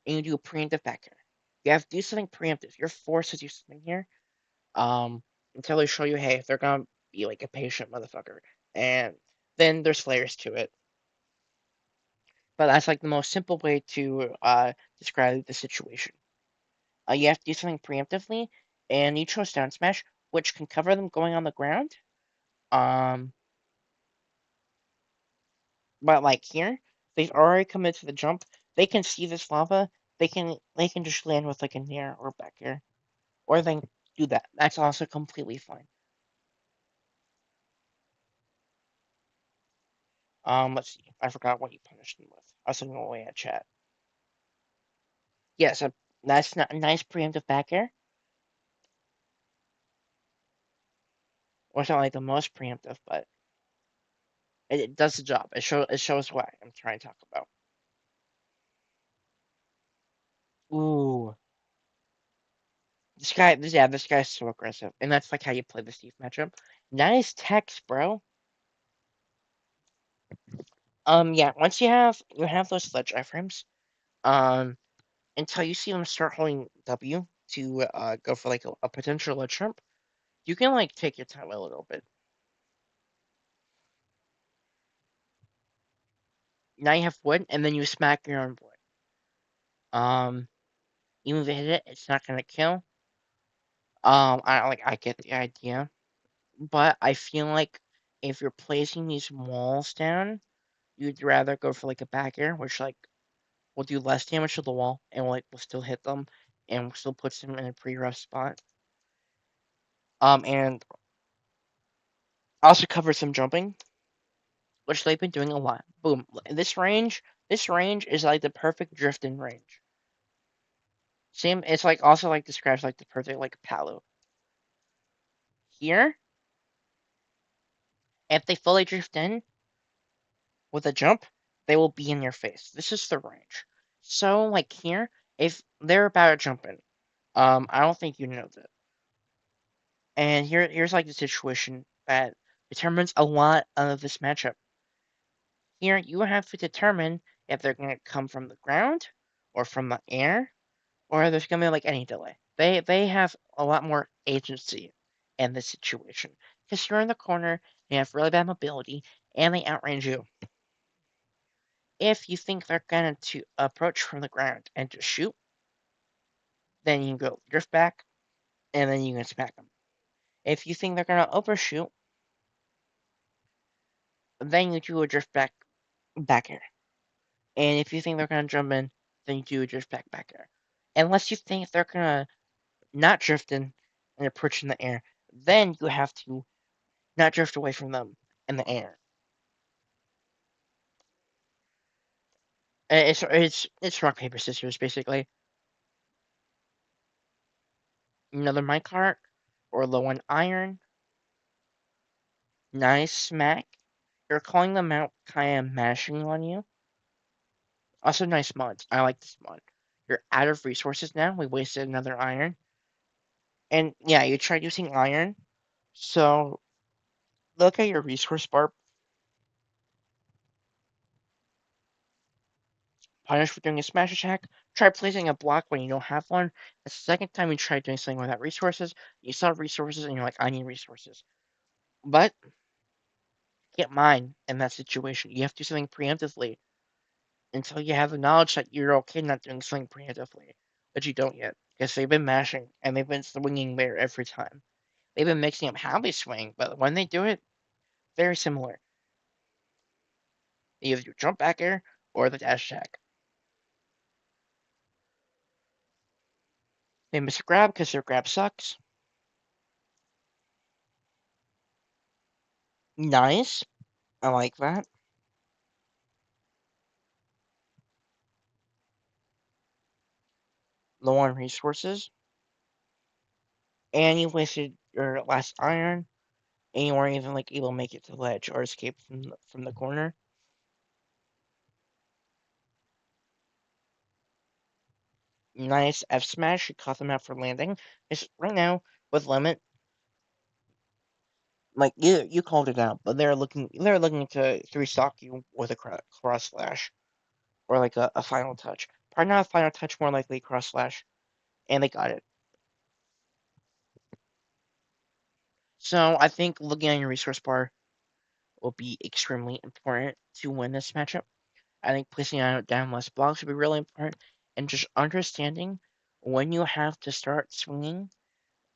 and you do a preemptive back air. You have to do something preemptive. You're forced to do something here. Until they show you, hey, they're gonna be like a patient motherfucker, and then there's layers to it. But that's like the most simple way to describe the situation. You have to do something preemptively, and you chose down smash, which can cover them going on the ground. Um, but like here, they've already committed to the jump. They can see this lava. They can just land with like a nair or back air, or they can do that. That's also completely fine. Let's see. I forgot what you punished them with. I was looking away at chat. Yes, that's not a nice preemptive back air. Or it's not like the most preemptive, but it does the job. It shows what I'm trying to talk about. Ooh, this guy's so aggressive, and that's like how you play the Steve matchup. Nice text, bro. Yeah. Once you have those sledge iframes, um, until you see them start holding W to go for like a potential ledge jump, you can like take your time a little bit. Now you have wood, and then you smack your own wood. Um, even if you hit it, it's not gonna kill. I get the idea, but I feel like if you're placing these walls down, you'd rather go for like a back air, which like will do less damage to the wall and will still hit them and still puts them in a pretty rough spot. And also covers some jumping, which they've been doing a lot. Boom. This range is like the perfect drifting range. Same, it's like also like describes like the perfect like palo. Here, if they fully drift in with a jump, they will be in your face. This is the range. So like here, if they're about to jump in, I don't think you know that. And here's like the situation that determines a lot of this matchup. Here, you have to determine if they're going to come from the ground or from the air, or there's going to be like any delay. They have a lot more agency in this situation because you're in the corner, you have really bad mobility, and they outrange you. If you think they're going to approach from the ground and just shoot, then you can go drift back, and then you can smack them. If you think they're going to overshoot, then you do a back air. And if you think they're going to jump in, then you do a back air. Unless you think they're going to not drift in and approach in the air, then you have to not drift away from them in the air. It's rock paper scissors basically. Another minecart or low on iron. Nice smack. You're calling them out, kind of mashing on you. Also, nice mods. I like this mod. You're out of resources now. We wasted another iron. And yeah, you tried using iron. So look at your resource bar. Punish for doing a smash attack. Try placing a block when you don't have one. The second time you try doing something without resources, you saw resources and you're like, I need resources. But get mine in that situation. You have to do something preemptively until you have the knowledge that you're okay not doing something preemptively, but you don't yet because they've been mashing and they've been swinging there every time. They've been mixing up how they swing, but when they do it, very similar. You either do jump back air or the dash attack. They miss a grab because their grab sucks. Nice. I like that. Low on resources. And you wasted your last iron. And you weren't even like able to make it to the ledge or escape from the corner. Nice F smash. You caught them out for landing. It's right now with limit. Like you called it out, but they're looking to three stock you with a cross slash or like a final touch. Probably not a final touch, more likely cross slash, and they got it. So I think looking at your resource bar will be extremely important to win this matchup. I think placing down less blocks would be really important, and just understanding when you have to start swinging.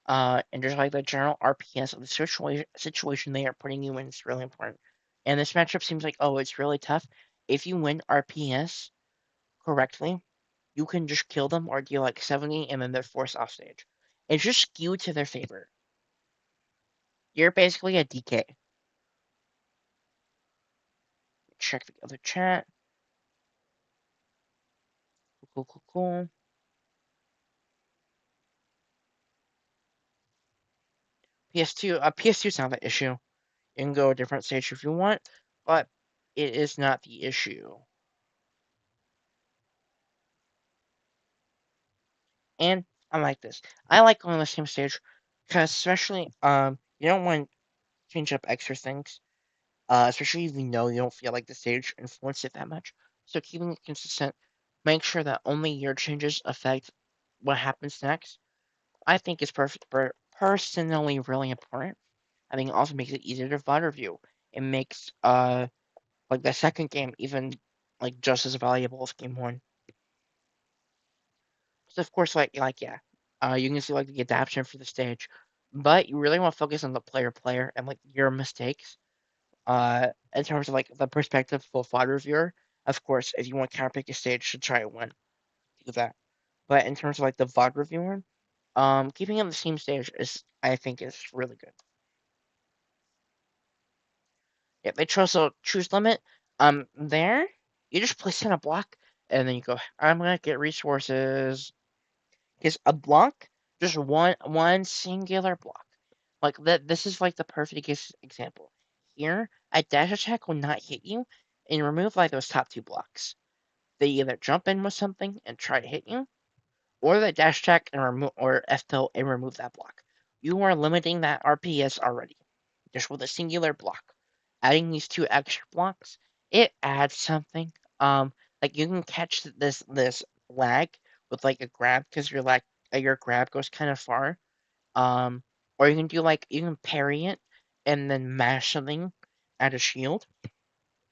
And just like the general RPS of the situation they are putting you in is really important. And this matchup seems like, oh, it's really tough. If you win RPS correctly, you can just kill them or deal like 70 and then they're forced off stage. It's just skewed to their favor. You're basically a DK. Check the other chat. Cool, cool, cool. PS2, PS2 is not the issue. You can go a different stage if you want, but it is not the issue. And I like this. I like going on the same stage because especially you don't want to change up extra things. Especially if you know you don't feel like the stage influenced it that much. So keeping it consistent, make sure that only your changes affect what happens next. I think is personally really important. I think it also makes it easier to VOD review. It makes like the second game even like just as valuable as game one. So of course, yeah, you can see like the adaptation for the stage, but you really want to focus on the player and like your mistakes. In terms of like the perspective of a VOD reviewer, of course, if you want to counterpick a stage to try and win, do that. But in terms of like the VOD reviewer, keeping on the same stage is I think is really good. Yeah, they choose limit. There you just place in a block and then you go. I'm gonna get resources. Because a block, just one singular block, like that. This is like the perfect example. Here, a dash attack will not hit you, and remove like those top two blocks. They either jump in with something and try to hit you, or they dash attack and remove or F tilt and remove that block. You are limiting that RPS already, just with a singular block. Adding these two extra blocks, it adds something. Like you can catch this lag with like a grab because you're like your grab goes kind of far. Um, or you can do like you can parry it and then mash something at a shield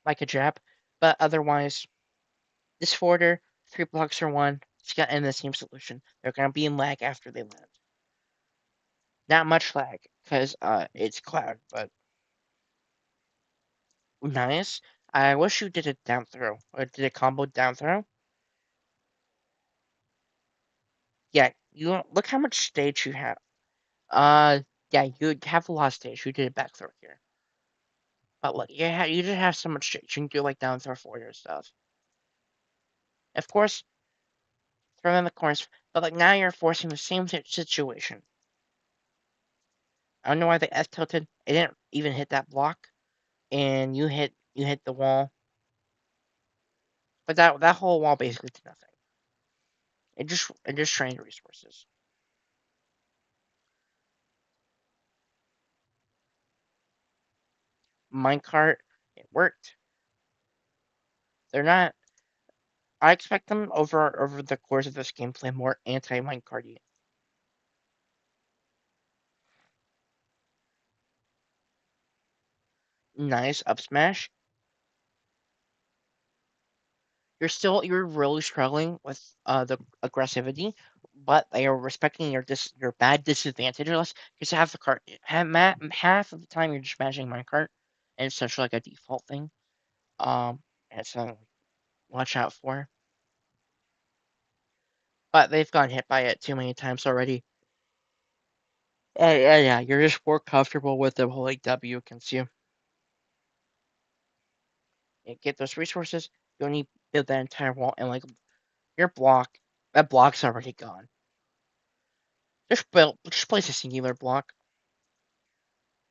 like a jab. But otherwise, this forwarder, 3 blocks or one, it's gonna end the same solution. They're gonna be in lag after they land. Not much lag because it's cloud, but nice. I wish you did a down throw or did a combo down throw. Yeah, you look how much stage you have. Uh, yeah, you have a lot of stage. You did a back throw here, but look, you just have so much stage. You can do like down throw forward and stuff. Of course, throw in the corners, but like now you're forcing the same situation. I don't know why they S tilted. It didn't even hit that block, and you hit the wall. But that whole wall basically did nothing. It just drained resources. Minecart, it worked. They're not. I expect them over the course of this gameplay more anti-minecarty. Nice up smash. You're really struggling with the aggressivity, but they are respecting your bad disadvantages because half of the time you're just smashing minecart, and it's such like a default thing. And so watch out for. But they've gotten hit by it too many times already. Yeah, you're just more comfortable with them holding W against you. You get those resources, you only build that entire wall, and like your that block's already gone. Just place a singular block,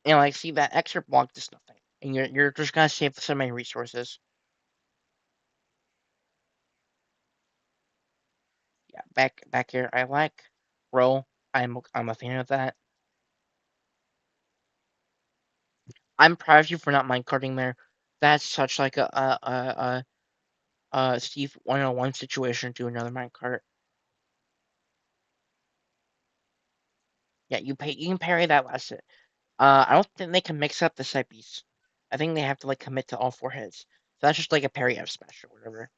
and like see that extra block does nothing, and you're just gonna save so many resources. Yeah, back here, I like roll. I'm a fan of that. I'm proud of you for not minecarting there. That's such like a Steve 101 situation to another minecart. Yeah, you can parry that last hit. I don't think they can mix up the side piece. I think they have to like commit to all four hits. So that's just like a parry F smash or whatever.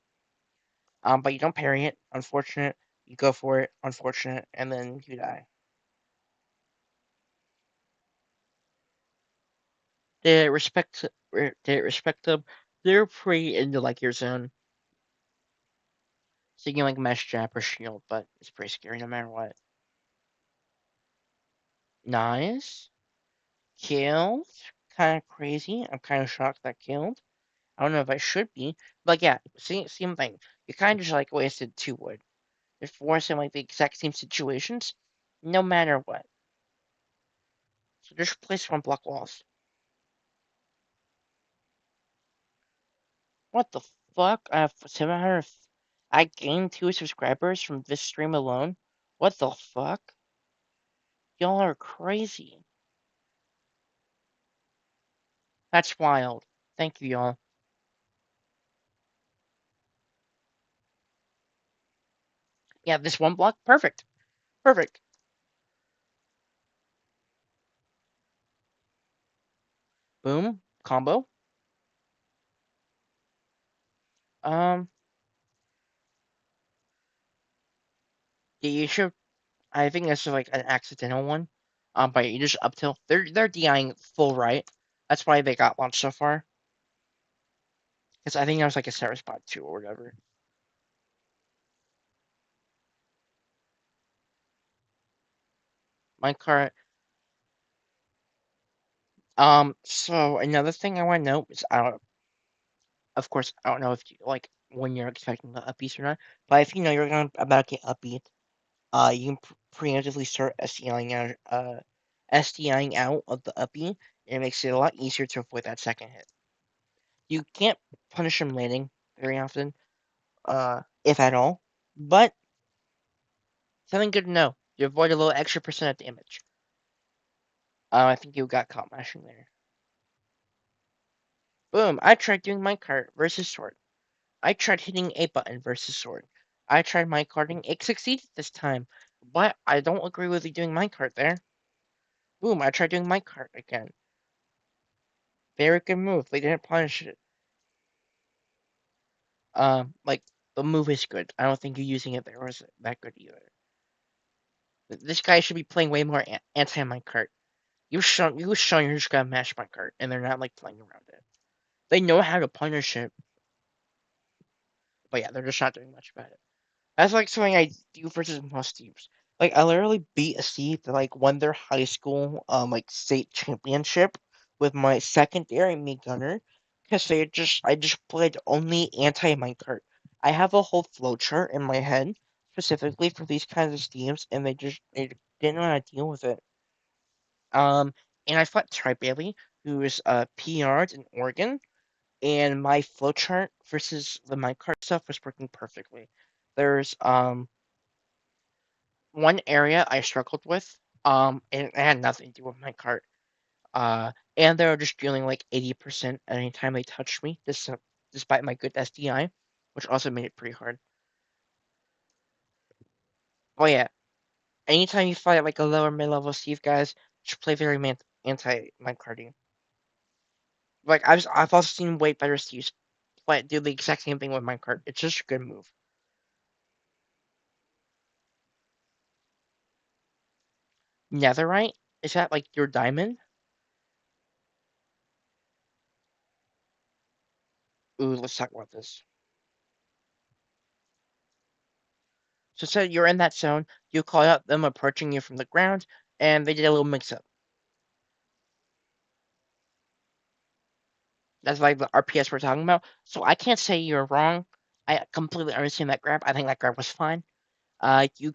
But you don't parry it. Unfortunate. You go for it. Unfortunate, and then you die. They respect them. They're pretty into like your zone. So you can like mesh jab or shield, but it's pretty scary no matter what. Nice. Killed. Kind of crazy. I'm kind of shocked that killed. I don't know if I should be. But yeah, same thing. You kind of just like wasted 2 wood. You're forced in like the exact same situations, no matter what. So just place 1 block walls. What the fuck? I have 700. I gained 2 subscribers from this stream alone. What the fuck? Y'all are crazy. That's wild. Thank you, y'all. Yeah, this 1 block, perfect. Perfect. Boom. Combo. Um, yeah, you should. I think this is like an accidental one. But you just up tilt. They're DIing full right. That's why they got launched so far. Because I think that was like a set spot too or whatever. My car. So another thing I want to note is I don't. Of course, I don't know if you like when you're expecting the upbeats or not. But if you know you're about to get upbeat, you can preemptively start SDIing out of the upbeat. And it makes it a lot easier to avoid that second hit. You can't punish him landing very often, if at all. But something good to know. You avoid a little extra percent of damage. I think you got caught mashing there. Boom! I tried doing minecart versus sword. I tried hitting A button versus sword. I tried minecarding. It succeeded this time. But I don't agree with you doing minecart there. Boom, I tried doing minecart again. Very good move. They didn't punish it. Like, the move is good. I don't think you using it there was that good either. This guy should be playing way more anti-minecart. You shown you're just gonna mash minecart, and they're not, like, playing around it. They know how to punish it, but yeah, they're just not doing much about it. That's like something I do versus most teams. Like I literally beat a Steve that like won their high school like state championship with my secondary meat gunner because I just played only anti minecart. I have a whole flowchart in my head specifically for these kinds of Steves, and they didn't know how to deal with it. Um, and I fought Tri Bailey, who is PR'd in Oregon, and my flowchart versus the minecart stuff was working perfectly. There's one area I struggled with, and it had nothing to do with my cart. And they were just dealing like 80% anytime they touched me, despite my good SDI, which also made it pretty hard. Oh yeah, anytime you fight like a lower mid-level Steve guys, just play very anti minecarting. Like I've also seen way better Steves do the exact same thing with minecart. It's just a good move. Netherite, is that like your diamond? Ooh, let's talk about this. So you're in that zone, you call out them approaching you from the ground, and they did a little mix up. That's like the RPS we're talking about. So I can't say you're wrong. I completely understand that grab. I think that grab was fine. You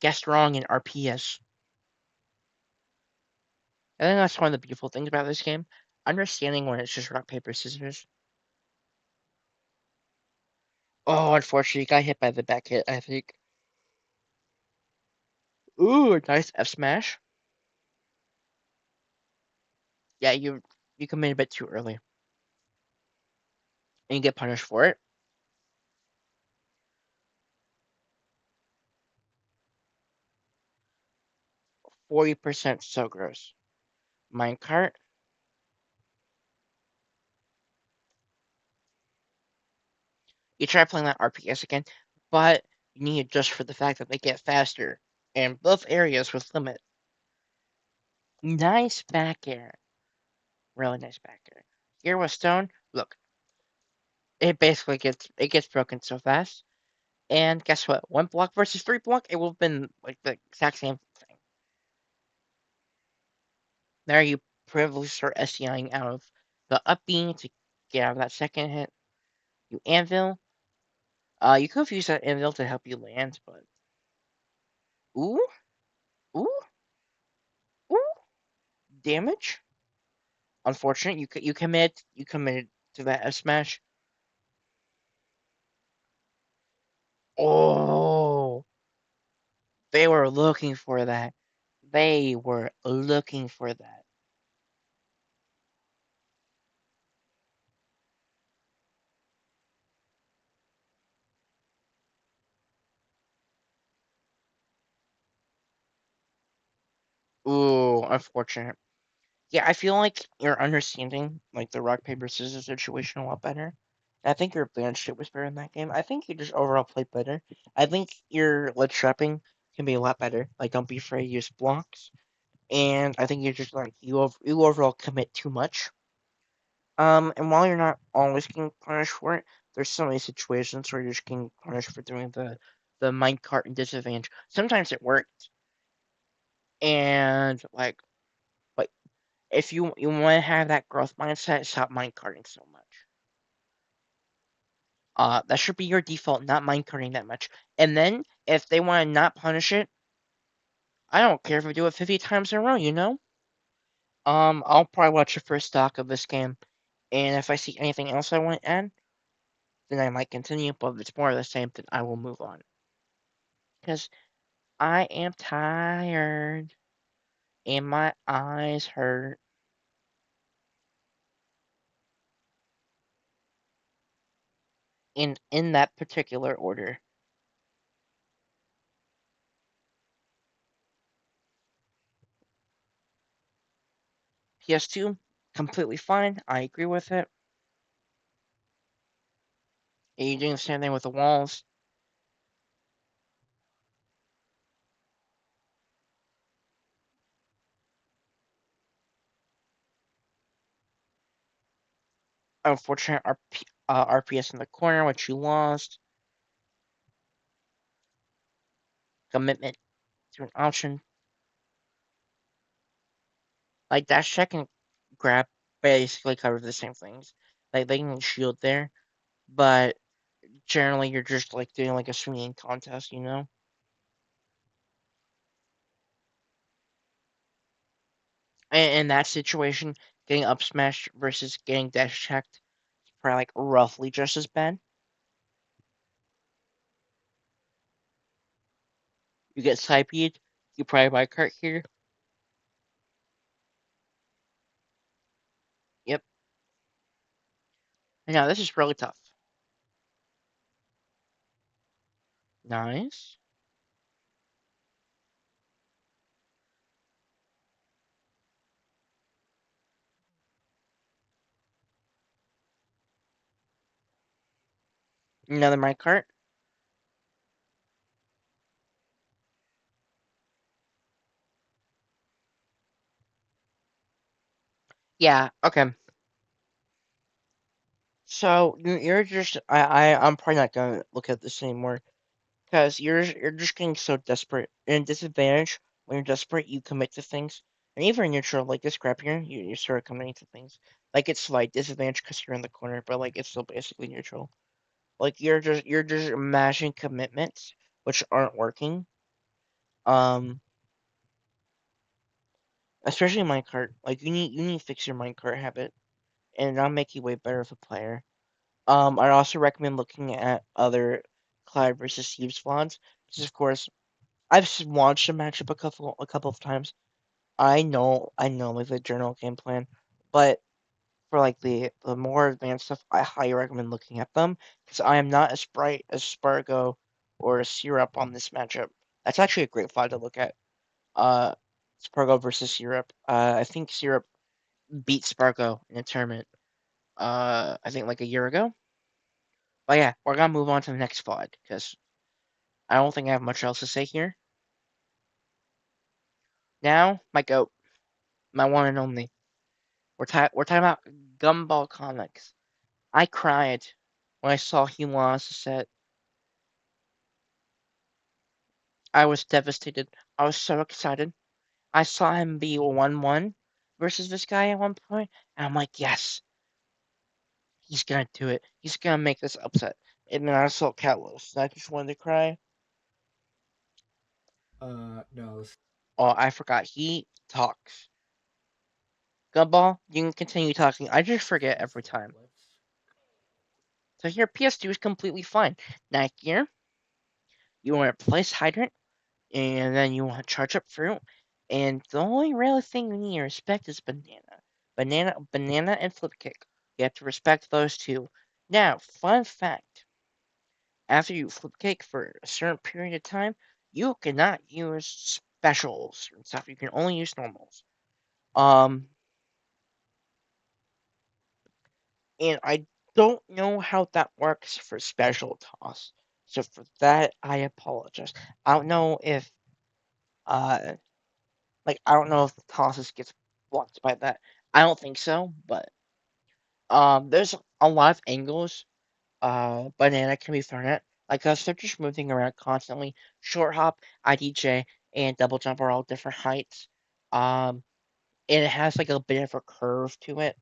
guessed wrong in RPS. I think that's one of the beautiful things about this game. Understanding when it's just rock, paper, scissors. Oh, unfortunately, you got hit by the back hit, I think. Ooh, nice F smash. Yeah, you come in a bit too early. And you get punished for it. 40% so gross. Minecart. You try playing that RPS again, but you need it just for the fact that they get faster. And both areas with limit. Nice back air. Really nice back air. Here with Stone, look, it gets broken so fast. And guess what? One block versus three block, it will have been like the exact same thing. There you privilegely start SCIing out of the up beam to get out of that second hit. You anvil. You could have used that anvil to help you land, but ooh, ooh, ooh, damage. Unfortunate. You committed to that F smash. Oh, they were looking for that. They were looking for that. Ooh, unfortunate. Yeah, I feel like you're understanding like the rock paper scissors situation a lot better. I think your band shit was better in that game. I think you just overall played better. I think your ledge trapping can be a lot better. Like don't be afraid to use blocks. And I think you're just like you overall commit too much. And while you're not always getting punished for it, there's so many situations where you're just getting punished for doing the minecart and disadvantage. Sometimes it worked, and like if you want to have that growth mindset, stop minecarting so much. That should be your default, not minecarting that much. And then if they want to not punish it, I don't care if we do it 50 times in a row. I'll probably watch the first stock of this game, and if I see anything else I want to add, then I might continue. But if it's more of the same, then I will move on. Because I am tired and my eyes hurt. In that particular order. PS2, completely fine. I agree with it. And you're doing the same thing with the walls. Unfortunate RPS in the corner, which you lost. Commitment to an option. Like dash check and grab basically cover the same things. Like they can shield there, but generally you're just like doing like a swinging contest, you know? And in that situation, getting up smashed versus getting dash checked is probably like roughly just as bad. You get side you probably buy a cart here. Yep. And now this is really tough. Nice. Another my cart. Yeah, okay. So you're just I'm probably not gonna look at this anymore because you're just getting so desperate and disadvantaged. When you're desperate, you commit to things, and even in neutral, like this grab here, you start committing to things. Like it's slight disadvantage because you're in the corner, but like it's still basically neutral. Like you're just mashing commitments which aren't working. Um, especially minecart. Like you need to fix your minecart habit, and that'll make you way better as a player. I'd also recommend looking at other Clyde versus Steve's VODs, because of course I've watched a matchup a couple of times. I know like the general game plan, but for like the more advanced stuff, I highly recommend looking at them because I am not as bright as Spargo or Syrup on this matchup. That's actually a great fight to look at. Uh, Spargo versus Syrup. I think Syrup beat Spargo in a tournament. I think like a year ago. But yeah, we're gonna move on to the next VOD because I don't think I have much else to say here. Now, my goat, my one and only. We're talking about Gumball Comics. I cried when I saw he lost the set. I was devastated. I was so excited. I saw him be 1-1 versus this guy at one point, and I'm like, yes, he's gonna do it. He's gonna make this upset. And then I saw Catlos, and I just wanted to cry. No. Oh, I forgot. He talks. Gumball, you can continue talking. I just forget every time. So here, PS2 is completely fine. Now here, you want to place Hydrant, and then you want to charge up Fruit, and the only real thing you need to respect is Banana. Banana, and Flip Kick. You have to respect those two. Now, fun fact: after you Flip Kick for a certain period of time, you cannot use specials and stuff. You can only use normals. Um, and I don't know how that works for special toss. So for that, I apologize. I don't know if uh I don't know if the tosses gets blocked by that. I don't think so, but there's a lot of angles Banana can be thrown at. Like us, they're just moving around constantly. Short hop, IDJ, and double jump are all different heights. Um, and it has like a bit of a curve to it.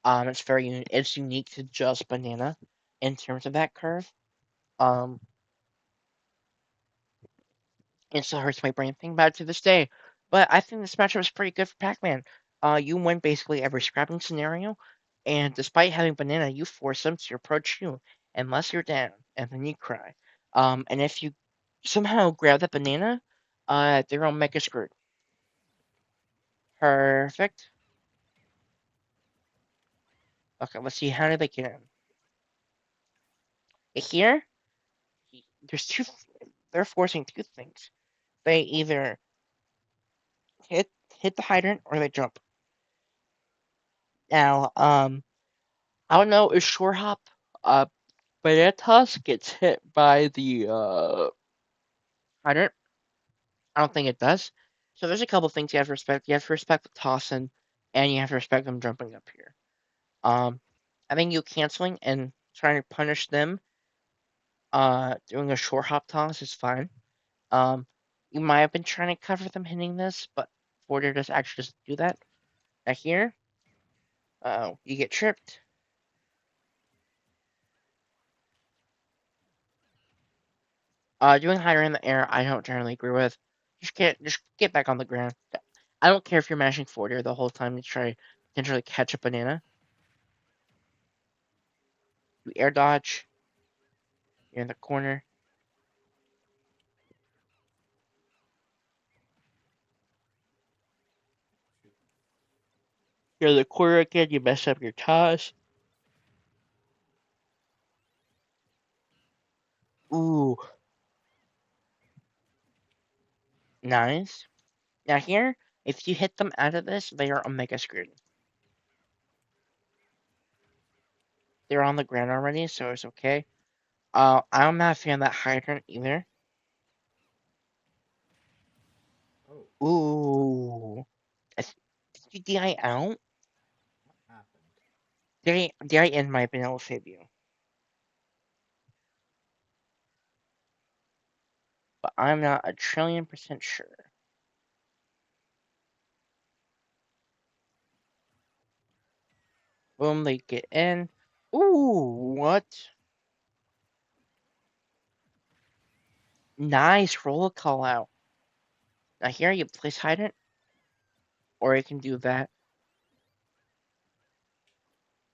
It's unique to just Banana in terms of that curve. Um, and still hurts my brain thinking about it to this day. But I think this matchup was pretty good for Pac-Man. You win basically every scrapping scenario, and despite having Banana, you force them to approach you unless you're down, and then you cry. And if you somehow grab that banana, they're all mega screwed. Perfect. Okay, let's see. How do they get in? Here, there's two. They're forcing two things. They either hit hit the hydrant or they jump. Now, I don't know if short hop, uh, banana toss gets hit by the hydrant. I don't think it does. So there's a couple things you have to respect. You have to respect the tossing, and you have to respect them jumping up here. Um, I think you canceling and trying to punish them, doing a short hop toss is fine. Um, you might have been trying to cover them hitting this, but Forder does actually just do that. Now here, you get tripped. Doing higher in the air, I don't generally agree with. Just get back on the ground. I don't care if you're mashing forward the whole time to try potentially catch a banana. You air dodge. You're in the corner. You're in the corner again. You mess up your toss. Ooh, nice. Now here, if you hit them out of this, they are omega screwed. They're on the ground already, so it's okay. I'm not a fan of that hydrant either. Oh, Ooh. Did you DI out? what happened? DI in might have been able to save you. But I'm not a trillion% sure. Boom, they get in. Ooh, what? Nice roller call out. Now here you place hydrant, or you can do that.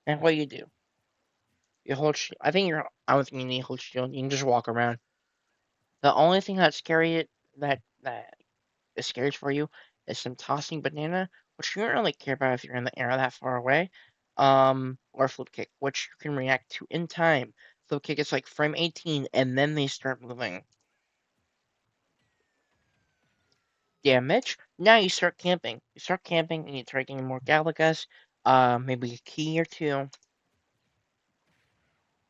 And what do? You hold shield. I think you're. I don't think you need to hold shield. You can just walk around. The only thing that's scary that is scary for you is some tossing banana, which you don't really care about if you're in the air that far away. Or flip kick, which you can react to in time. Flip kick is like frame 18, and then they start moving. Damage. Now you start camping. You start camping, and you start getting more Galagas. Maybe a key or two.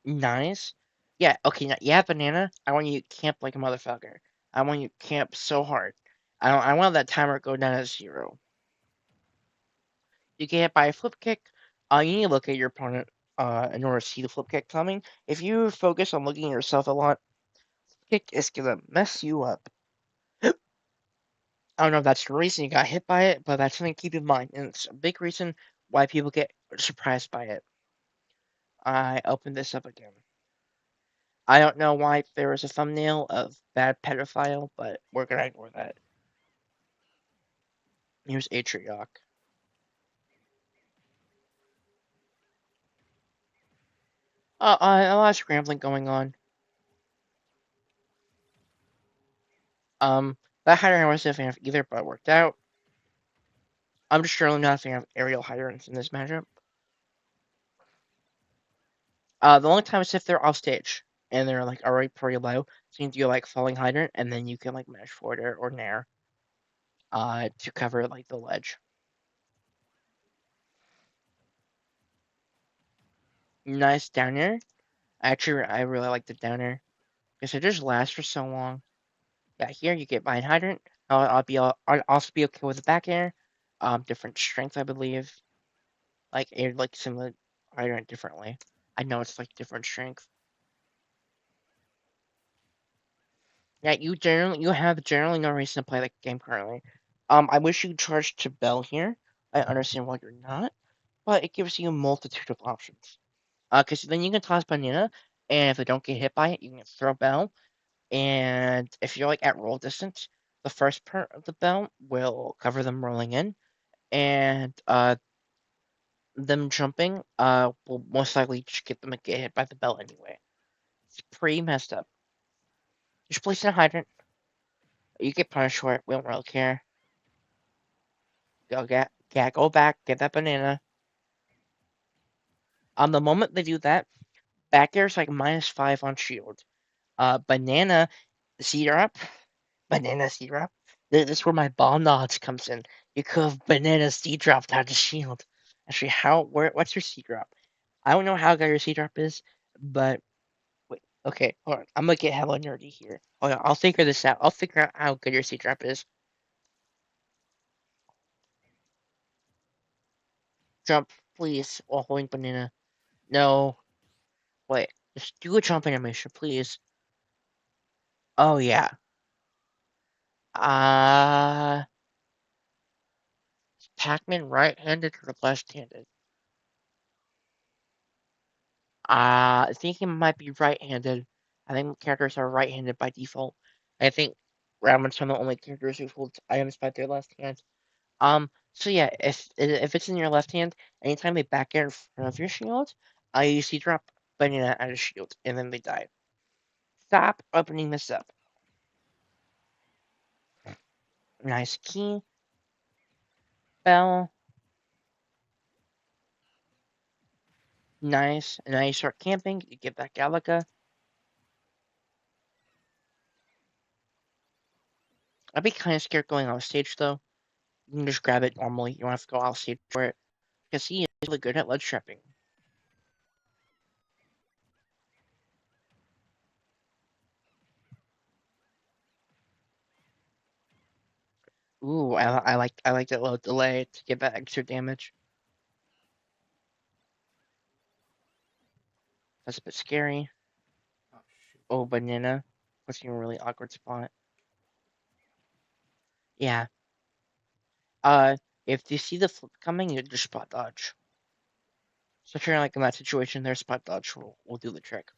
Nice. Yeah, okay, now you have banana. I want you to camp like a motherfucker. I want you to camp so hard. I want that timer to go down to 0. You get hit by a flip kick. You need to look at your opponent in order to see the flip kick coming. If you focus on looking at yourself a lot, kick is gonna mess you up. I don't know if that's the reason you got hit by it, but that's something to keep in mind, and it's a big reason why people get surprised by it. I opened this up again. I don't know why there was a thumbnail of bad pedophile, but we're gonna ignore that. Here's Atrioc. A lot of scrambling going on. Um, that hydran I wasn't a fan of either, but it worked out. I'm just really not a fan of aerial hydrants in this matchup. The only time is if they're off stage and they're like already pretty low, so you can do like falling hydrant, and then you can like mash forward or nair to cover like the ledge. Nice down air. Actually, I really like the down air because it just lasts for so long. Yeah, here you get behind hydrant. I'll also be okay with the back air. Different strength, I believe. Like air, like similar hydrant differently. I know it's like different strength. Yeah, you have generally no reason to play the game currently. I wish you charged to Bell here. I understand why you're not, but it gives you a multitude of options. Because then you can toss banana, and if they don't get hit by it, you can throw Bell. And if you're like at roll distance, the first part of the Bell will cover them rolling in, and them jumping will most likely just get them to get hit by the Bell anyway. It's pretty messed up. Just place in a hydrant. You get punished for it. We don't really care. Go back, get that banana. The moment they do that, back air's like -5 on shield. Banana syrup, banana syrup. This is where my ball nods comes in. You could have banana C dropped out of shield. Actually, what's your C drop? I don't know how good your C drop is, but wait, okay, hold on. I'm gonna get hella nerdy here. Hold on, I'll figure this out. I'll figure out how good your C drop is. Jump, please, while holding banana. No, wait, just do a jump animation, please. Oh yeah. Uh, Pac-Man right-handed or left-handed? I think he might be right-handed. I think characters are right-handed by default. I think Ramon's one of the only characters who holds items by their left hand. So yeah, if it's in your left hand, anytime they back air in front of your shield, I usually drop banana out of shield, and then they die. Stop opening this up. Nice key, bell, nice. And now you start camping. You get back Galaga. I'd be kind of scared going on stage though. You can just grab it normally. You don't have to go off stage for it because he is really good at ledge trapping. Ooh, I like that little delay to get that extra damage. That's a bit scary. Oh shoot. Oh, banana. Puts you in a really awkward spot. Yeah. If you see the flip coming, you just spot dodge. So if you're like in that situation, their spot dodge will do the trick.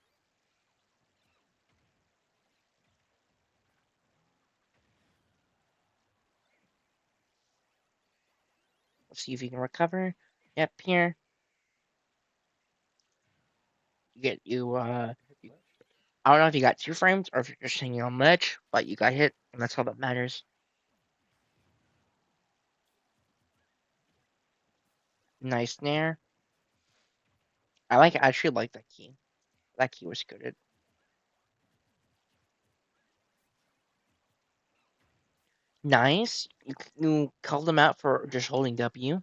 Let's see if you can recover. Yep, here. You get you Hit the you, ledge. I don't know if you got 2 frames or if you're just hanging on ledge, but you got hit, and that's all that matters. Nice snare. I actually like that key. That key was good. Nice. You called them out for just holding W.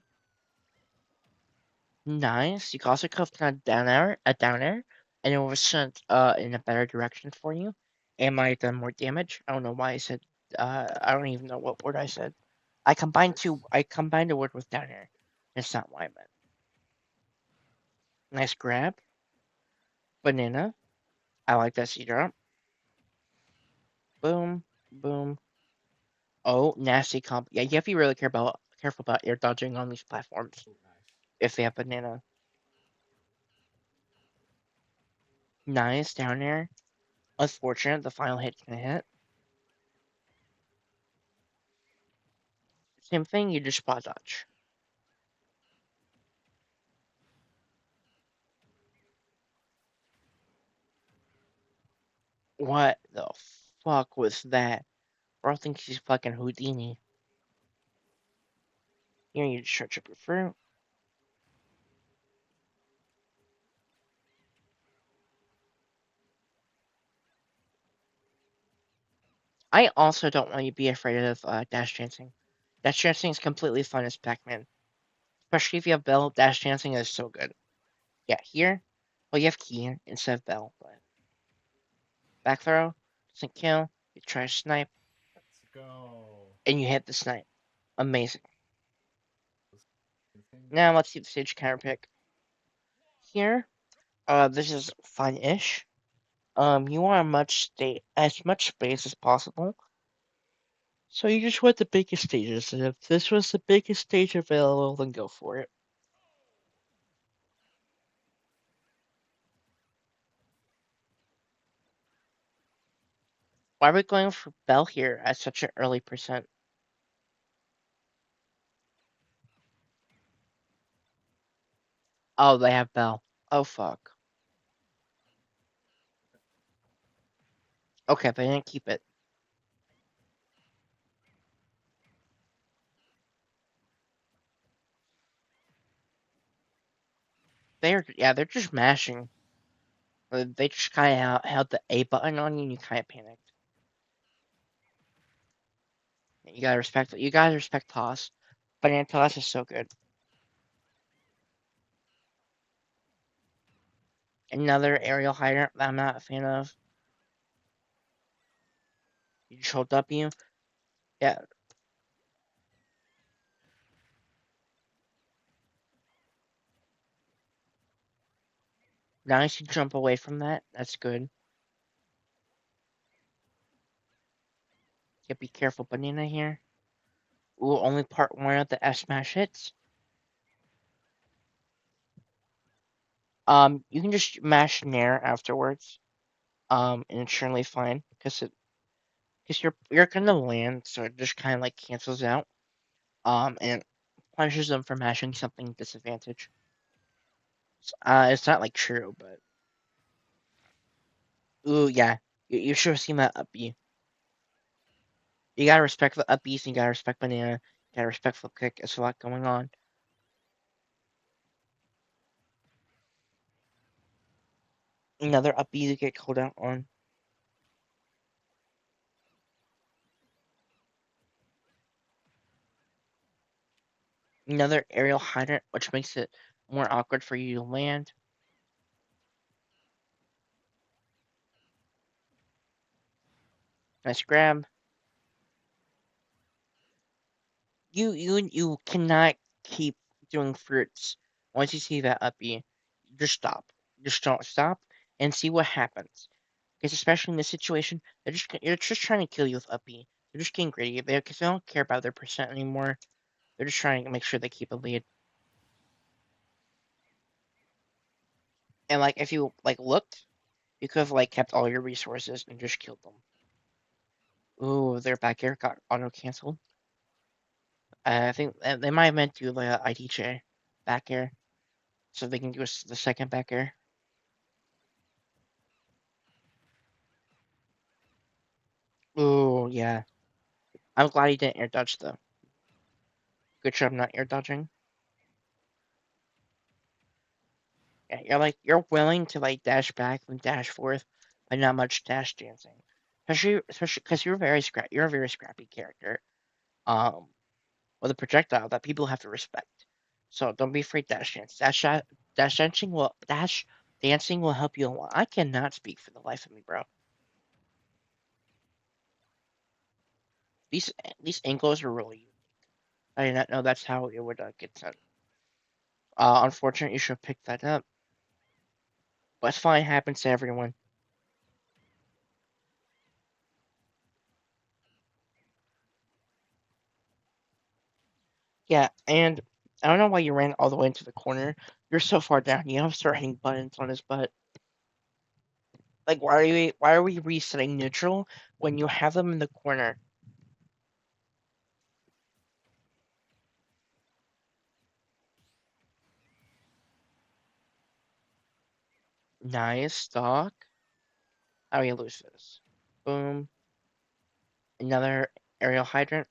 Nice. You also could have kind of down air, and it was sent in a better direction for you. And might have done more damage. I don't know why I said I don't even know what word I said. Reverse. I combined a word with down air. That's not what I meant. Nice grab. Banana. I like that C drop. Boom. Boom. Oh, nasty comp. Yeah, you have to be really careful about air dodging on these platforms Oh nice. if they have banana. Nice down air. Unfortunate, the final hit can hit. Same thing, you just spot dodge. What the fuck was that? Bro thinks he's fucking Houdini. Here, you just search up your fruit. I also don't want you to be afraid of dash dancing. Dash dancing is completely fun as Pac-Man. Especially if you have Bell, dash dancing is so good. Yeah, here, well, you have Key instead of Bell, but back throw doesn't kill. You try to snipe, Let's go. and you hit the snipe. Amazing. Thing. Now let's see the stage counter pick. Here, this is fun-ish. You want as much space as possible. So you just want the biggest stages, and if this was the biggest stage available, then go for it. Why are we going for Bell here at such an early percent? Oh, they have Bell. Oh fuck. Okay, but they didn't keep it. They're just mashing. They just kind of held the A button on you, and you kind of panicked. You gotta respect toss. Banana toss is so good. Another aerial hydrant that I'm not a fan of. You just hold up you. Yeah. Nice, you jump away from that. That's good. Yeah, be careful, banana here. Ooh, only part one of the F smash hits. You can just mash Nair afterwards. And it's certainly fine because you're gonna land, so it just kind of like cancels out. And it punishes them for mashing something disadvantage. It's not like true, but ooh, yeah, you should have seen that up B. You gotta respect the up Bs, and you gotta respect banana. You gotta respect flip kick. There's a lot going on. Another up B to get called out on. Another aerial hydrant, which makes it more awkward for you to land. Nice grab. You cannot keep doing fruits. Once you see that up B, just stop. Just don't stop and see what happens. Because especially in this situation, you're just trying to kill you with up B. They're just getting greedy because they don't care about their percent anymore. They're just trying to make sure they keep a lead. And like if you like looked, you could have like kept all your resources and just killed them. Ooh, their back air got auto canceled. I think they might have meant to do the IDJ back air, so they can do the second back air. Ooh, yeah. I'm glad he didn't air dodge though. Good job not air dodging. Yeah, you're willing to like dash back and dash forth, but not much dash dancing. Especially because you're a very scrappy character. Um, with a projectile that people have to respect. So don't be afraid dash dance. Dash dancing will help you a lot. I cannot speak for the life of me, bro. These angles are really unique. I did not know that's how it would get sent. Unfortunately, you should have picked that up. But it's fine, happens to everyone. Yeah, and I don't know why you ran all the way into the corner. You're so far down. You have to start hitting buttons on his butt. Like, why are we resetting neutral when you have them in the corner? Nice stock. How do you lose this? Boom. Another aerial hydrant.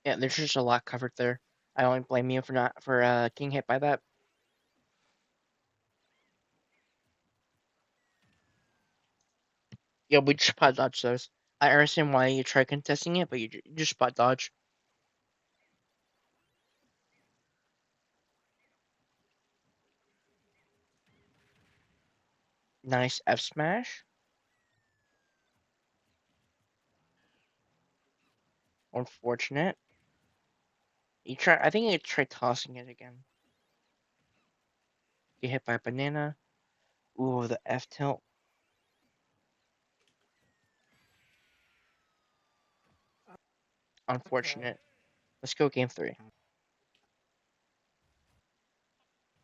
Yeah, there's just a lot covered there. I don't blame you for not for getting hit by that. Yeah, we just spot dodge those. I understand why you try contesting it, but you just spot dodge. Nice F smash. Unfortunate. You try. I think you try tossing it again. Get hit by a banana. Ooh, the F tilt. Okay. Unfortunate. Let's go game three.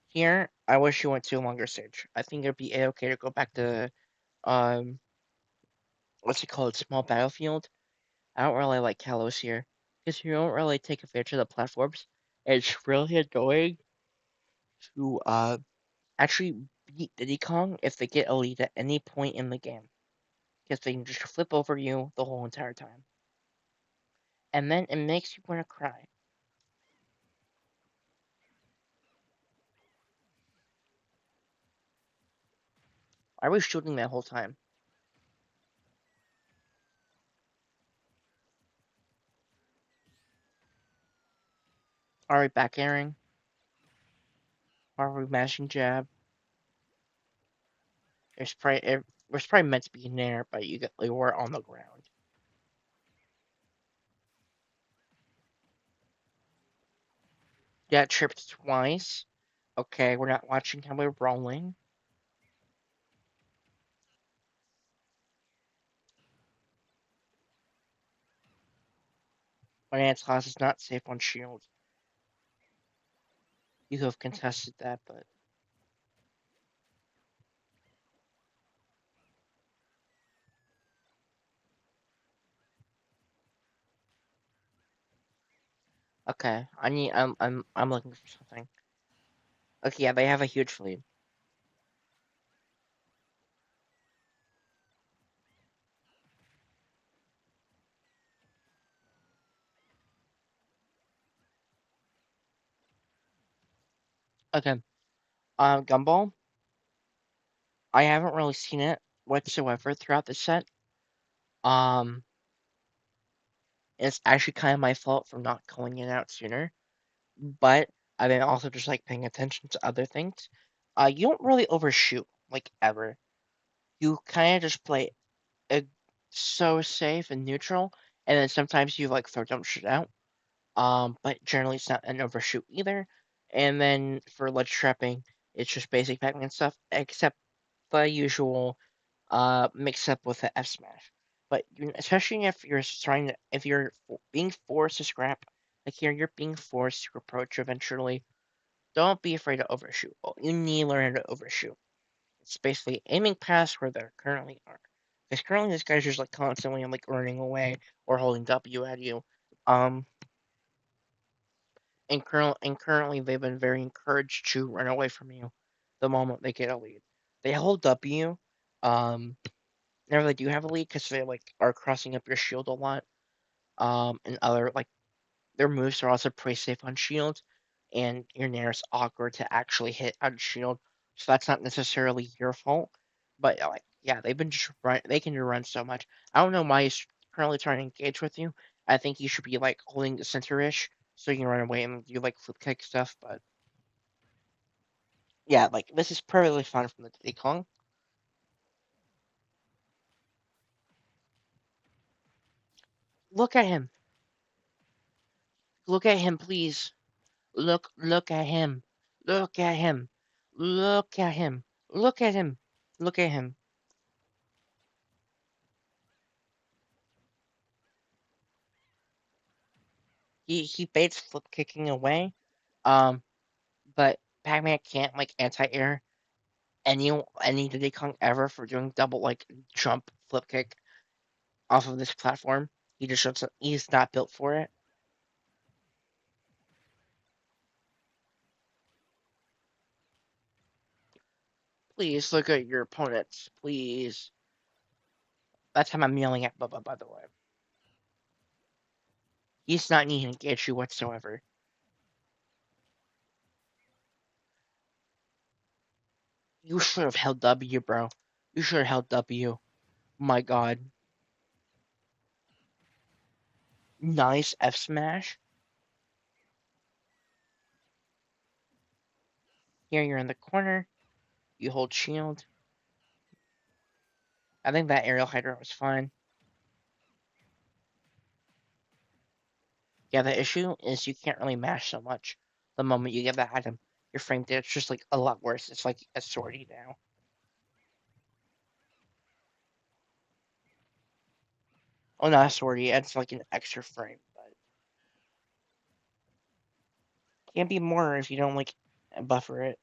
Here, I wish you went to a longer stage. I think it'd be a-okay to go back to um, what's it called, small battlefield. I don't really like Kalos here because you don't really take advantage of the platforms. It's really annoying to actually beat Diddy Kong if they get a lead at any point in the game because they can just flip over you the whole entire time, and then it makes you want to cry. I was shooting that whole time. Alright, back airing. Alright, mashing jab. It was probably meant to be in there, but you were on the ground. Got tripped twice. Okay, we're not watching how we're rolling. Finance class is not safe on shield. You have contested that, but okay. I'm looking for something. Okay, yeah, they have a huge lead. Okay. Gumball. I haven't really seen it whatsoever throughout the set. Um, it's actually kind of my fault for not calling it out sooner. But I've been also just like paying attention to other things. You don't really overshoot like ever. You kind of just play it so safe and neutral, and then sometimes you like throw dumb shit out. But generally it's not an overshoot either. And then for ledge trapping, it's just basic Pac-Man stuff, except the usual mix up with the F smash. But especially if you're trying to, if you're being forced to scrap, like here you're being forced to approach eventually. Don't be afraid to overshoot. Well, you need to learn how to overshoot. It's basically aiming past where they currently are. Because currently this guy's just like constantly like running away or holding W at you. Um, and currently they've been very encouraged to run away from you the moment they get a lead. They hold W, um, whenever they do have a lead because they like are crossing up your shield a lot. And other like their moves are also pretty safe on shield, and your Nair's awkward to actually hit on shield, so that's not necessarily your fault. But like, yeah, they've been just run. They can run so much. I don't know why he's currently trying to engage with you. I think you should be like holding the center-ish so you can run away and do like flip kick stuff. But yeah, like this is perfectly fine from the Diddy Kong. Look at him. Look at him, please. Look at him. Look at him. Look at him. Look at him. Look at him. He baits flip kicking away. Um, but Pac-Man can't like anti-air any Diddy Kong ever for doing double like jump flip kick off of this platform. He's not built for it. Please look at your opponents, please. That's how I'm yelling at Bubba, by the way. He's not needing to engage you whatsoever. You should have held W, bro. You should have held W. My God. Nice F smash. Here you're in the corner. You hold shield. I think that aerial hydrant was fine. Yeah, the issue is you can't really mash so much the moment you get that item. Your frame rate's just like a lot worse. It's like a sortie now. Oh, not a sortie. It's like an extra frame, but can't be more if you don't like buffer it.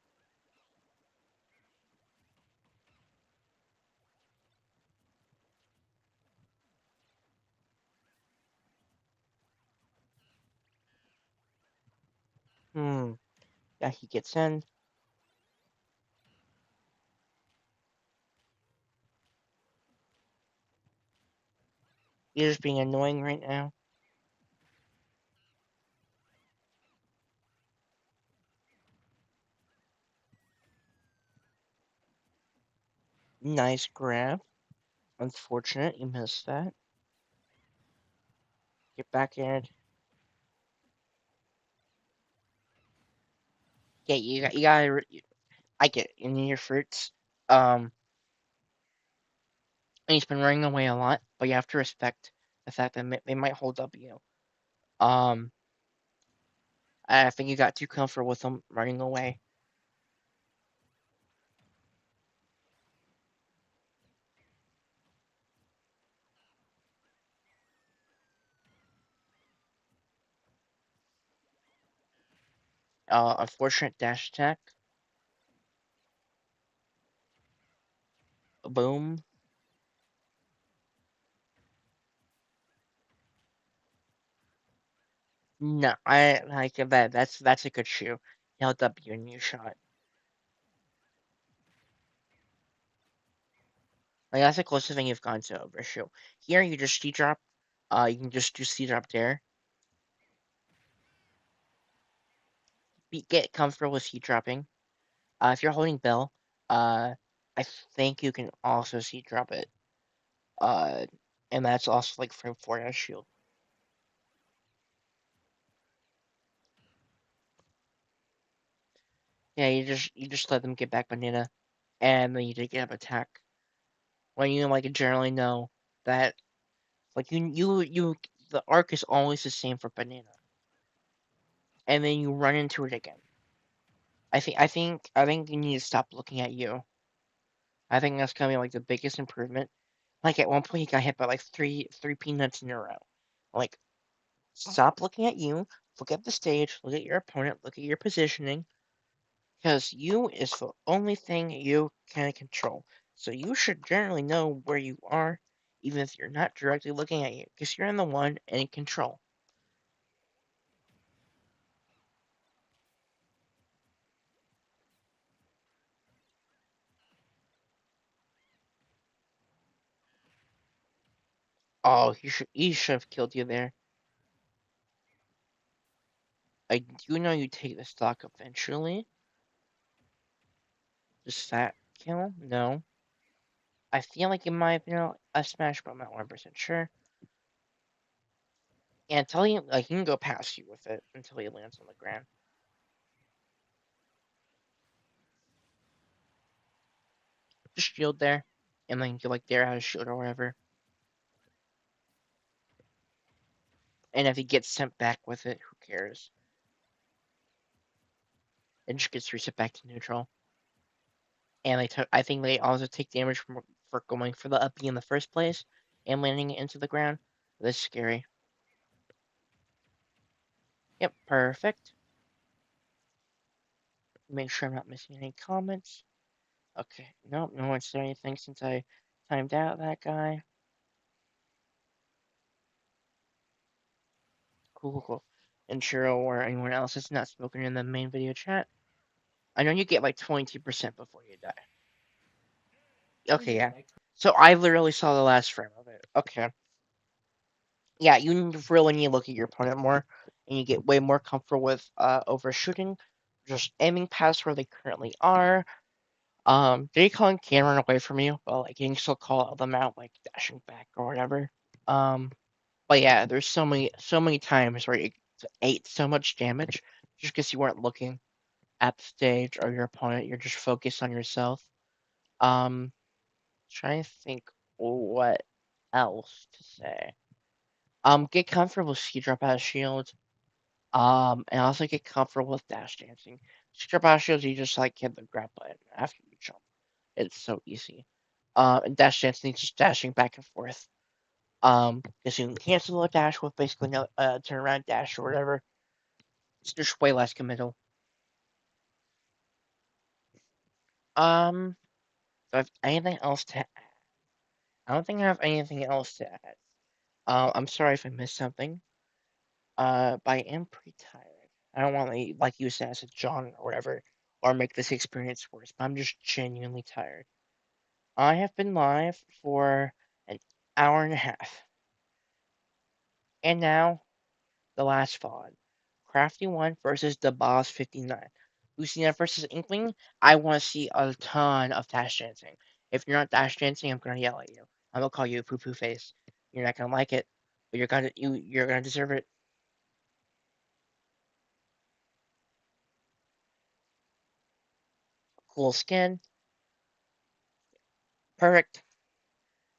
Hmm. Yeah, he gets in. You're just being annoying right now. Nice grab. Unfortunate, you missed that. Get back in. Yeah, you gotta. I get it. You need your fruits. Um, and he's been running away a lot, but you have to respect the fact that they might hold up you. Um, I think you got too comfortable with him running away. Unfortunate dash attack. Boom. No, I like that. That's a good shoe. He held up you and you shot. Like that's the closest thing you've gone to overshoot. Here you just C drop. You can just do C drop there. Get comfortable with C dropping. If you're holding Bill, I think you can also C drop it. Uh, and that's also like frame 4 as shield. Yeah, you just let them get back banana, and then you take up attack. When you like generally know that like the arc is always the same for banana, and then you run into it again. I think you need to stop looking at you. I think that's gonna be like the biggest improvement. Like at one point, he got hit by like three peanuts in a row. Like stop looking at you. Look at the stage. Look at your opponent. Look at your positioning. Because you is the only thing you can control. So you should generally know where you are, even if you're not directly looking at you, because you're in the one and in control. Oh, he should have killed you there. I do know you take the stock eventually. Just that kill? No. I feel like it might have been a smash, but I'm not 100% sure. And until he can go past you with it until he lands on the ground. Just shield there, and then you like dare out a shield or whatever. And if he gets sent back with it, who cares? It just gets reset back to neutral. And I think they also take damage for going for the uppy in the first place and landing it into the ground. That's scary. Yep, perfect. Make sure I'm not missing any comments. Okay, nope, no one said anything since I timed out that guy. Cool, cool, cool. And Shiro or anyone else that's not spoken in the main video chat. I know you get like 22% before you die. I Okay, did. yeah. I So I literally saw the last frame of it. Okay. Yeah, you really need to look at your opponent more, and you get way more comfortable with overshooting, just aiming past where they currently are. They can run away from you, but like you can still call them out, like dashing back or whatever. Um, but yeah, there's so many times where you ate so much damage just because you weren't looking at the stage or your opponent. You're just focused on yourself. Um, trying to think what else to say. Get comfortable with ski drop out of shield. And also get comfortable with dash dancing. Ski drop out of shields, you just like hit the grab button after you jump. It's so easy. And dash dancing is just dashing back and forth. Because you can cancel a dash with basically no turnaround dash or whatever. It's just way less committal. Um, do I have anything else to add? I don't think I have anything else to add. I'm sorry if I missed something. But I am pretty tired. I don't want to, like you said, as a John or whatever, or make this experience worse, but I'm just genuinely tired. I have been live for an hour and a half. And now, the last VOD. Crafty 1 versus the Boss 59. Lucina versus Inkling, I want to see a ton of dash dancing. If you're not dash dancing, I'm gonna yell at you. I'm gonna call you a poo poo face. You're not gonna like it, but you're gonna deserve it. cool skin. Perfect.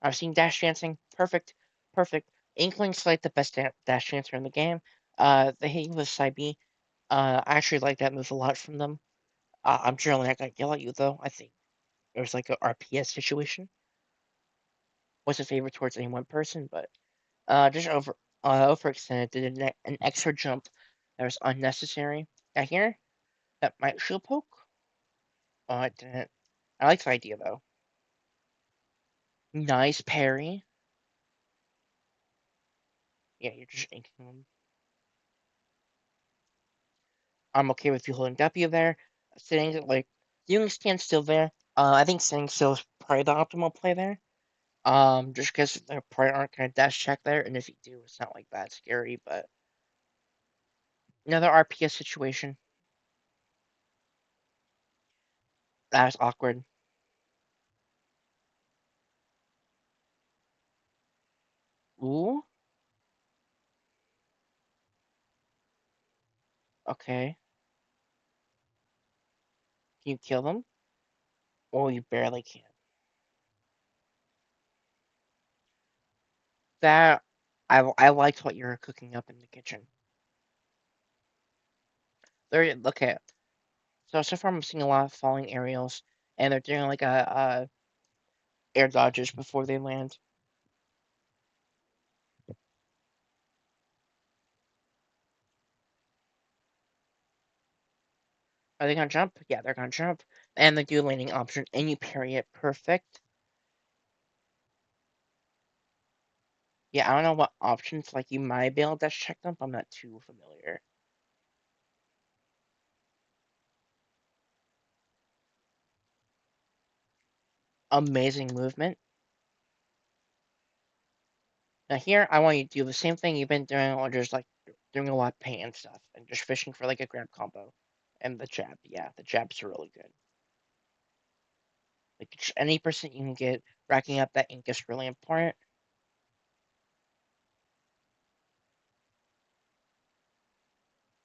I've seen dash dancing. Perfect. Perfect. Inkling's like the best dash dancer in the game. They hit you with side B. I actually like that move a lot from them. I'm generally not gonna yell at you though. I think there's like a RPS situation. What's a favor towards any one person, but just overextended. Did an extra jump that was unnecessary. I hear that might shield poke. It didn't. I like the idea though. Nice parry. Yeah, you're just inking them. I'm okay with you holding W there. Sitting like doing stand still there. I think sitting still is probably the optimal play there. Just because there probably aren't gonna dash check there, and if you do, it's not like that scary. But another RPS situation. That's awkward. Ooh, okay. Can you kill them? Oh, you barely can. That I liked what you were cooking up in the kitchen. There, okay. So far I'm seeing a lot of falling aerials, and they're doing like a air dodges before they land. Are they gonna jump? Yeah, they're gonna jump, and they do landing option, and you parry it perfect. Yeah, I don't know what options like you might be able to check them. But I'm not too familiar. Amazing movement. Now here, I want you to do the same thing you've been doing, or just like doing a lot of paint and stuff, and just fishing for like a grab combo, and the jab. Yeah, the jab's really good. Like any percent you can get, racking up that ink is really important.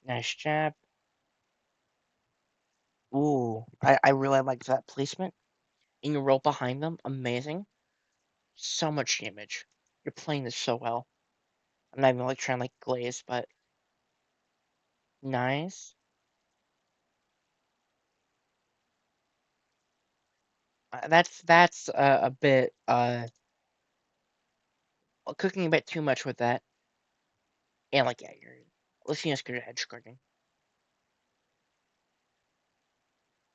Nice jab. Ooh, I really like that placement. And you roll behind them, amazing. So much damage. You're playing this so well. I'm not even like trying to like glaze, but nice. That's a bit cooking a bit too much with that. And like yeah, you're listening to good edge guarding.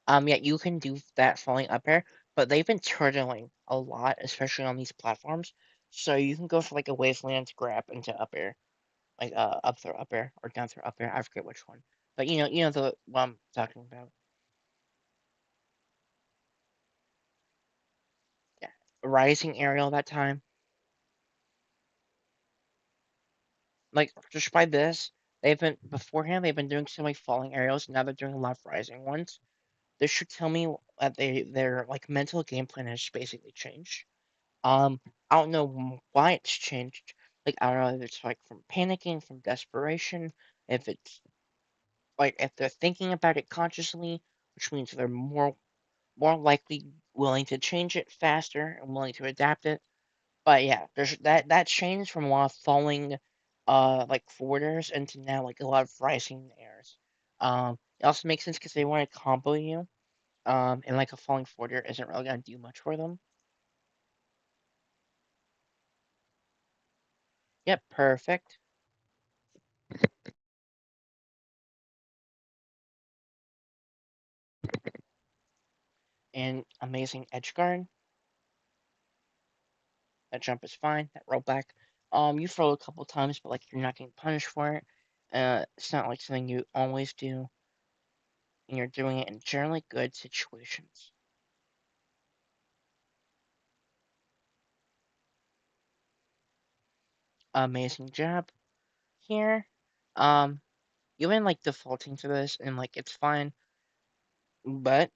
Yeah, you can do that falling up air, but they've been turtling a lot, especially on these platforms. So you can go for like a wasteland grab into up air, like up throw up air or down throw up air. I forget which one, but you know the what I'm talking about. Yeah, rising aerial that time. Like just by this, they've been beforehand. They've been doing so many falling aerials. Now they're doing a lot of rising ones. This should tell me that their like mental game plan has basically changed. I don't know why it's changed. Like I don't know if it's like from panicking, from desperation, if it's like if they're thinking about it consciously, which means they're more likely willing to change it faster and willing to adapt it. But yeah, there's that changed from a lot of falling like forwarders into now like a lot of rising airs. It also makes sense because they want to combo you. And like a falling forwarder isn't really gonna do much for them. Yep, perfect. And amazing edge guard. That jump is fine. That rollback. You throw a couple times, but like you're not getting punished for it. It's not like something you always do, and you're doing it in generally good situations. Amazing job here. Um, you've been like defaulting to this, and like it's fine, but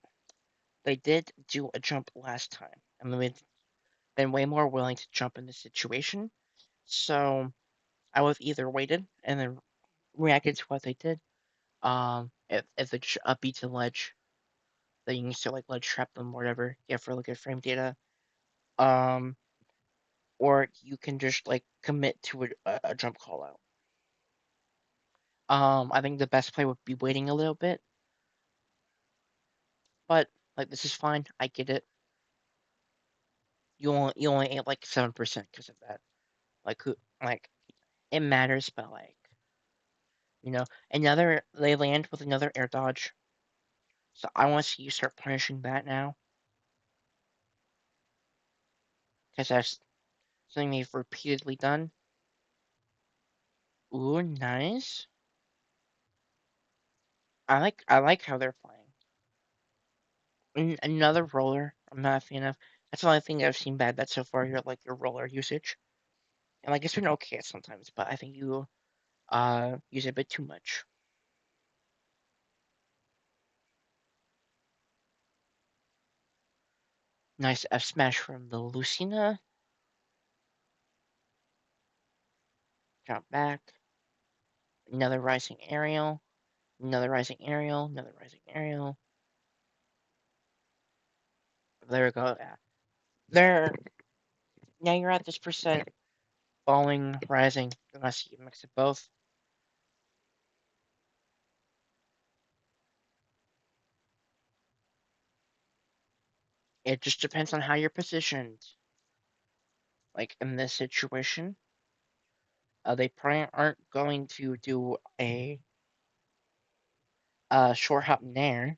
they did do a jump last time, and they've been way more willing to jump in this situation. So I would have either waited and then reacted to what they did. If they just upbeat to ledge, that you can still like ledge trap them, or whatever. You have really good frame data. Um, or you can just like commit to a jump call out. I think the best play would be waiting a little bit, but like this is fine. I get it. You only ate like 7% because of that. Like who like it matters, but like another they land with another air dodge. So I want to see you start punishing that now because that's something they've repeatedly done. Ooh, nice. I like how they're playing. Another roller. I'm not a fan of. That's the only thing I've seen bad that so far. Your roller usage, and like it's been okay sometimes, but I think you use it a bit too much. Nice F smash from the Lucina. Drop back. Another rising aerial. Another rising aerial. Another rising aerial. There we go. Yeah. There. Now you're at this percent. Falling, rising. Unless you mix it both. It just depends on how you're positioned. Like in this situation, they probably aren't going to do a short hop nair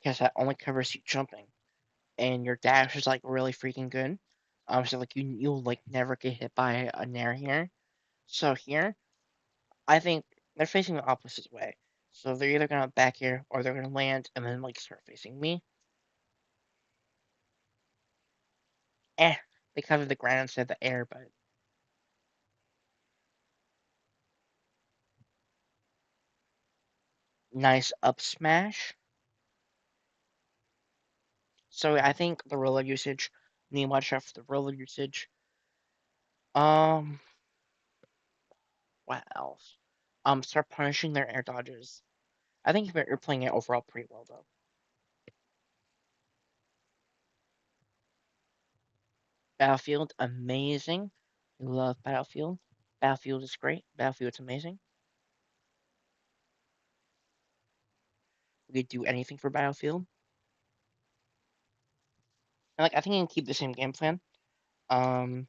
because that only covers you jumping, and your dash is like really freaking good. So like you'll like never get hit by a nair here. So here, I think they're facing the opposite way. So they're either gonna back here or they're gonna land and then like start facing me. Eh, they cover the ground instead of the air, but nice up smash. So I think the roller usage, need to watch out for the roller usage. Um, what else? Start punishing their air dodges. I think you're playing it overall pretty well though. Battlefield, amazing. I love Battlefield. Battlefield is great. Battlefield's amazing. We could do anything for Battlefield. And like I think you can keep the same game plan. Um,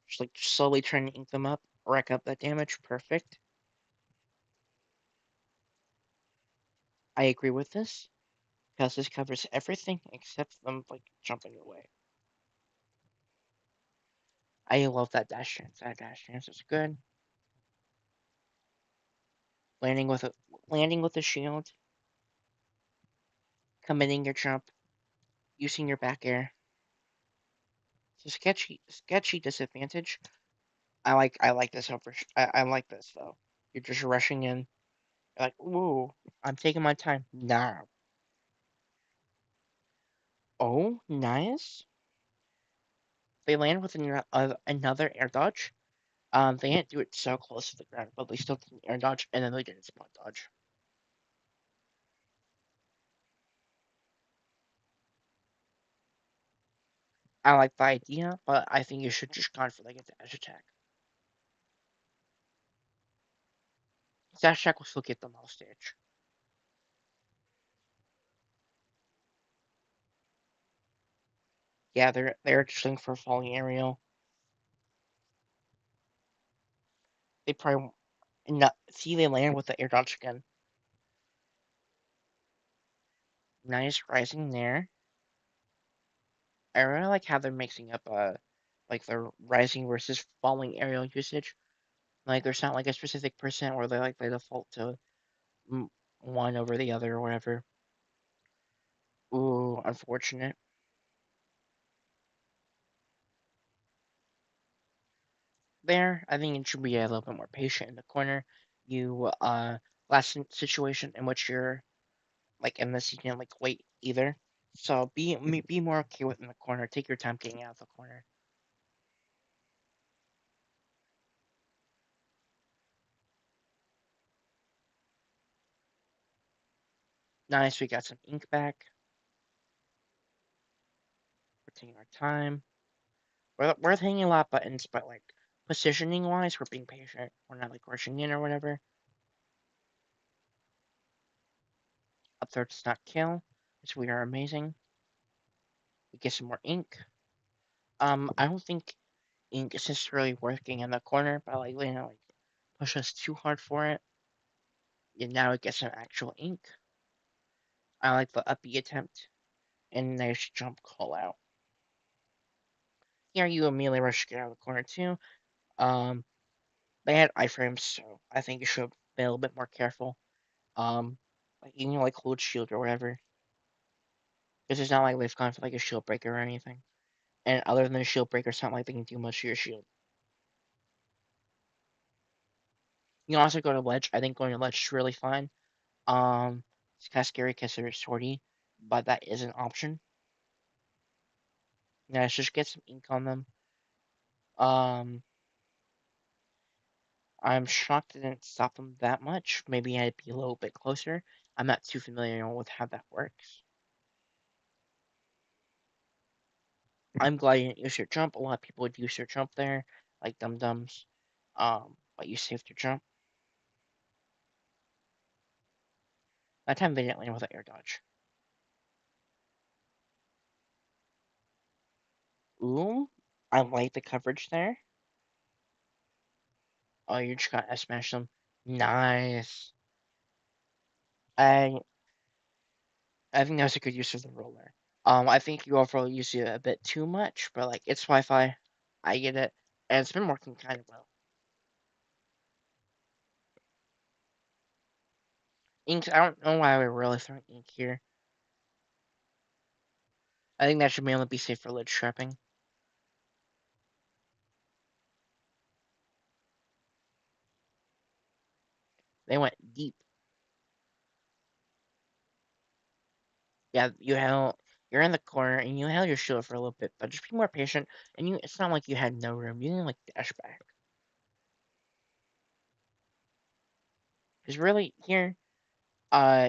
just like slowly trying to ink them up, rack up that damage. Perfect. I agree with this because this covers everything except them like jumping away. I love that dash chance. That dash chance is good. Landing with a landing with a shield, committing your jump, using your back air. So sketchy disadvantage. I like this over. I like this though. You're just rushing in. You're like, ooh, I'm taking my time. Nah. Oh, nice. They land with another air dodge. They didn't do it so close to the ground, but they still did an air dodge, and then they did a spot dodge. I like the idea, but I think you should just gone for like a dash attack. Dash attack will still get them off stage. Yeah, they're just looking for a falling aerial. They probably not see they land with the air dodge again. Nice rising there. I really like how they're mixing up like the rising versus falling aerial usage. Like there's not like a specific percent where they default to one over the other or whatever. Ooh, unfortunate. There, I think it should be a little bit more patient in the corner. You last situation in which you're like in this you didn't like wait either. So be more okay with in the corner. Take your time getting out of the corner. Nice, we got some ink back. We're taking our time. We're hitting a lot of buttons, but like positioning wise, we're being patient. We're not like rushing in or whatever. Up there does not kill, which we are amazing. We get some more ink. I don't think ink is necessarily working in the corner, but like like push us too hard for it. And now it gets some actual ink. I like the uppy attempt and nice jump call out. Here you immediately rush to get out of the corner too. Um, they had iframes, so I think you should be a little bit more careful. Like you can like hold shield or whatever, because it's not like they've gone for like a shield breaker or anything. And other than a shield breaker, it's not like they can do much to your shield. You can also go to ledge. I think going to ledge is really fine. It's kind of scary because they're swordy, but that is an option. Yeah, let's just get some ink on them. Um, I'm shocked it didn't stop them that much. Maybe I'd be a little bit closer. I'm not too familiar with how that works. I'm glad you didn't use your jump. A lot of people would use your jump there, like dum dums. But you saved your jump. That time they didn't land with an air dodge. Ooh, I like the coverage there. Oh, you just got S smash them. Nice. I I think that was a good use of the roller. I think you overall use it a bit too much, but like it's Wi-Fi. I get it, and it's been working kind of well. Inks. I don't know why we're really throwing ink here. I think that should mainly be safe for lid trapping. They went deep. Yeah, you're in the corner and you held your shield for a little bit, but just be more patient. And it's not like you had no room. You can like dash back. Because really here,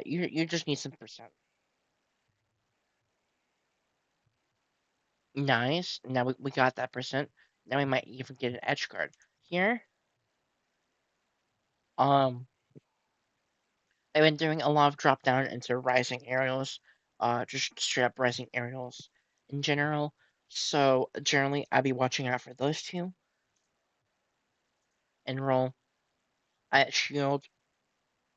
you just need some percent. Nice. Now we got that percent. Now we might even get an edge guard here. Um, I've been doing a lot of drop down into rising aerials, just straight up rising aerials in general. So generally, I'd be watching out for those two and roll at shield.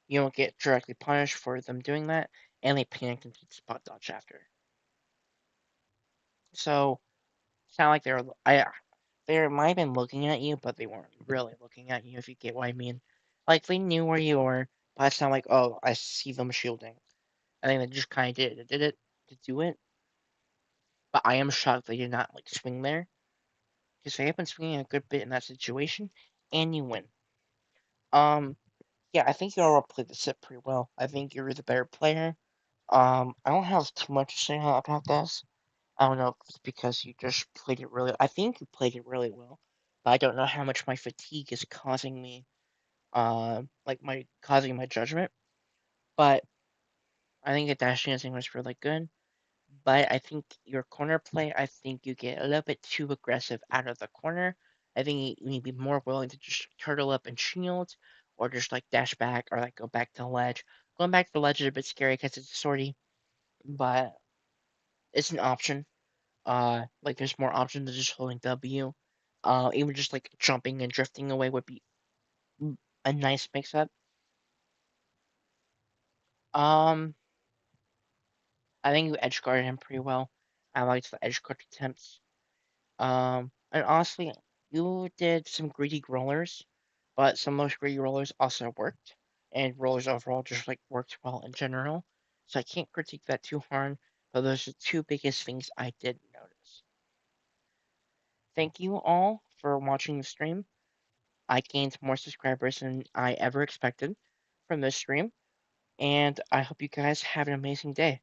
You don't get directly punished for them doing that, and they panic and spot dodge after. So it's not like they might have been looking at you, but they weren't really looking at you. If you get what I mean, like they knew where you were, but it's not like, oh, I see them shielding. I think they just kind of did it to do it. But I am shocked they did not like swing there because they have been swinging a good bit in that situation, and you win. Um, yeah, I think you all played the set pretty well. I think you're the better player. I don't have too much to say about this. I don't know if it's because you just played it really. I think you played it really well, but I don't know how much my fatigue is causing me. Like my causing my judgment. But I think the dash dancing was really good. But I think your corner play, I think you get a little bit too aggressive out of the corner. I think you need to be more willing to just turtle up and shield, or just like dash back, or like go back to the ledge. Going back to the ledge is a bit scary because it's sorty, but it's an option. Like there's more options than just holding W. Even just like jumping and drifting away would be a nice mix up. Um, I think you edge guarded him pretty well. I liked the edge guard attempts. And honestly, you did some greedy rollers, but some of those greedy rollers also worked, and rollers overall just like worked well in general. So I can't critique that too hard, but those are the two biggest things I did notice. Thank you all for watching the stream. I gained more subscribers than I ever expected from this stream, and I hope you guys have an amazing day.